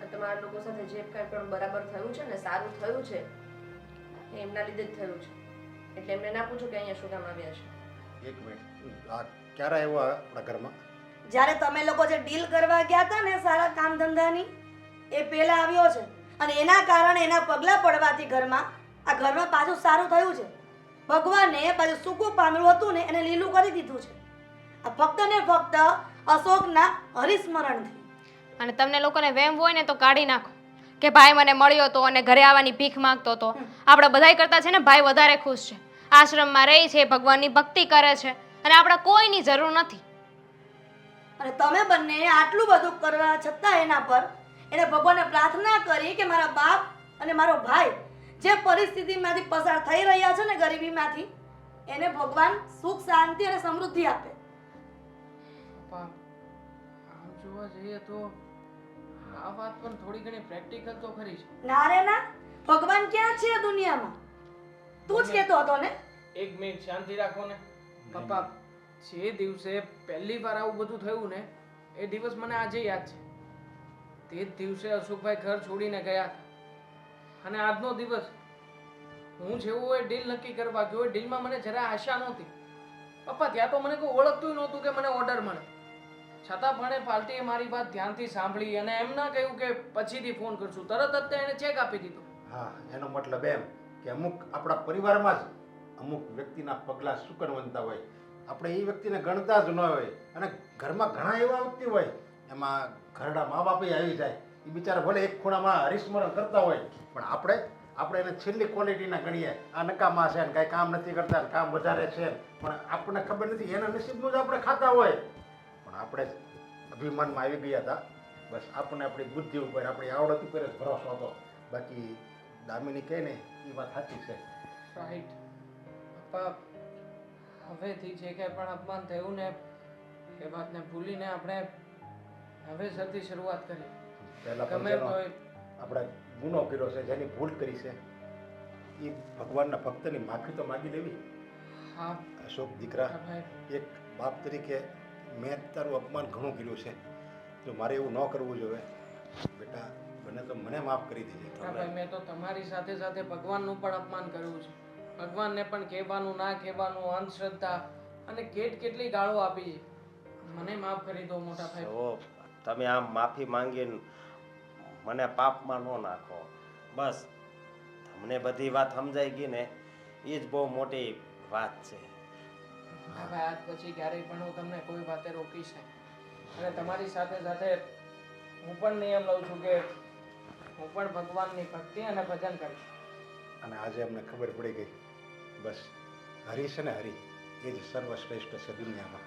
આ તમારા લોકો સાથે જે કાંઈ પણ બરાબર થયું છે ને, સારું થયું છે, એ એમના લીધે જ થયું છે. એટલે એમને ના પૂછો કે અહીંયા શું કામ આવ્યા છે. એક મિનિટ, આ ક્યારે આવ્યો આપણા ઘરમાં? જ્યારે તમે લોકો જે ડીલ કરવા ગયા હતા ને સારા કામ ધંધાની, એ પહેલા આવ્યો છે અને એના કારણે એના પગલા પડવાથી આ ઘરમાં પાછું સારું થયું છે. ભગવાને પાછું સૂકું પાંદડું હતું ને એને લીલું કરી દીધું છે. આ ફક્ત ને ફક્ત અશોકના હરિસ્મરણથી. અને તમને લોકોને વેમ હોય ને તો કાઢી નાખો કે ભાઈ મને મળ્યો તો અને ઘરે આવવાની ભીખ માંગતો હતો. આપણે બધાય કરતા છે ને ભાઈ વધારે ખુશ છે, આશ્રમમાં રહી છે, ભગવાનની ભક્તિ કરે છે અને આપણે કોઈની જરૂર નથી. અને તમે બંને આટલું બધું કરવા છતાં એના પર એને ભગવાનને પ્રાર્થના કરી કે મારા બાપ અને મારો ભાઈ જે પરિસ્થિતિમાંથી પસાર થઈ રહ્યા છે ને, ગરીબીમાંથી, એને ભગવાન સુખ શાંતિ અને સમૃદ્ધિ આપે. પપ્પા, આમ જોવા જઈએ તો આ વાત પણ થોડી ઘણી પ્રેક્ટિકલ તો ખરી છે. ના રે ના, ભગવાન ક્યાં છે દુનિયામાં? તું જ કહેતો હતો ને. એક મિનિટ શાંતિ રાખો ને પપ્પા. જે દિવસે પહેલી વાર આવું બધું થયું ને, એ દિવસ મને આજે યાદ છે. તે જ દિવસે અશોકભાઈ ઘર છોડીને ગયા હતા અને આજનો દિવસ હું જેવું એ ડીલ નક્કી કરવા ગયો, એ ડીલમાં મને જરા આશા નહોતી પપ્પા. ત્યાં તો મને કોઈ ઓળખતું નહોતું કે મને ઓર્ડર મળે, છતાં પણ એ પાર્ટીએ મારી વાત ધ્યાનથી સાંભળી અને એમ ના કહ્યું કે પછીથી ફોન કરશું, તરત જ એને ચેક આપી દીધો. હા, એનો મતલબ એમ કે અમુક આપણા પરિવારમાં જ અમુક વ્યક્તિના પગલાં સુકનવંતા હોય, આપણે એ વ્યક્તિને ગણતા જ ન હોય. અને ઘરમાં ઘણા એવા વ્યક્તિ હોય, એમાં ઘરડા મા બાપે આવી જાય, એ બિચારા ભલે એક ખૂણામાં હરિસ્મરણ કરતા હોય, પણ આપણે એને છેલ્લી ક્વોલિટીના ગણીએ. આ નકામા છે ને કાંઈ કામ નથી કરતા ને કામ વધારે છે, પણ આપણને ખબર નથી એના નસીબનું જ આપણે ખાતા હોય. પણ આપણે જ અભિમાનમાં આવી ગયા હતા. બસ આપણને આપણી બુદ્ધિ ઉપર, આપણી આવડત ઉપર જ ભરોસો હતો. બાકી દામિની કહે ને એ વાત સાચી છે. રાઈટ પપ્પા, હવેથી જે કંઈ પણ અપમાન થયું ને એ વાતને ભૂલીને આપણે નવેસરથી શરૂઆત કરી. પહેલાં ગમે પણ તોય આપણે ગુનો કર્યો છે, જેની ભૂલ કરી છે, એ ભગવાનના ભક્તની માફી તો માગી લેવી. હા અશોક દીકરા, ભાઈ. એક બાપ તરીકે મેં તારું અપમાન ઘણું કર્યું છે, જો મારે એવું ન કરવું જોઈએ. બેટા બને તો મને માફ કરી દેજે. હા ભાઈ, મેં તો તમારી સાથે સાથે ભગવાનનું પણ અપમાન કર્યું છે. ભગવાનને પણ કહેવાનું ના કહેવાનું, અંધશ્રદ્ધા અને કેટલી ગાળો આપી છે. મને માફ કરી દો મોટા ભાઈ. તો તમે આમ માફી માંગીને મને પાપમાં ન નાખો. બસ તમને બધી વાત સમજાઈ ગઈ ને, એ જ બહુ મોટી વાત છે. હા ભાઈ, આજ પછી ક્યારેય પણ હું તમને કોઈ વાતે રોકીશ નહીં. અને તમારી સાથે સાથે હું પણ નિયમ લઉં છું કે હું પણ ભગવાનની ભક્તિ અને ભજન કરીશ. અને આજે અમને ખબર પડી ગઈ, બસ હરિ છે ને હરિ, એ જ સર્વશ્રેષ્ઠ છે દુનિયામાં.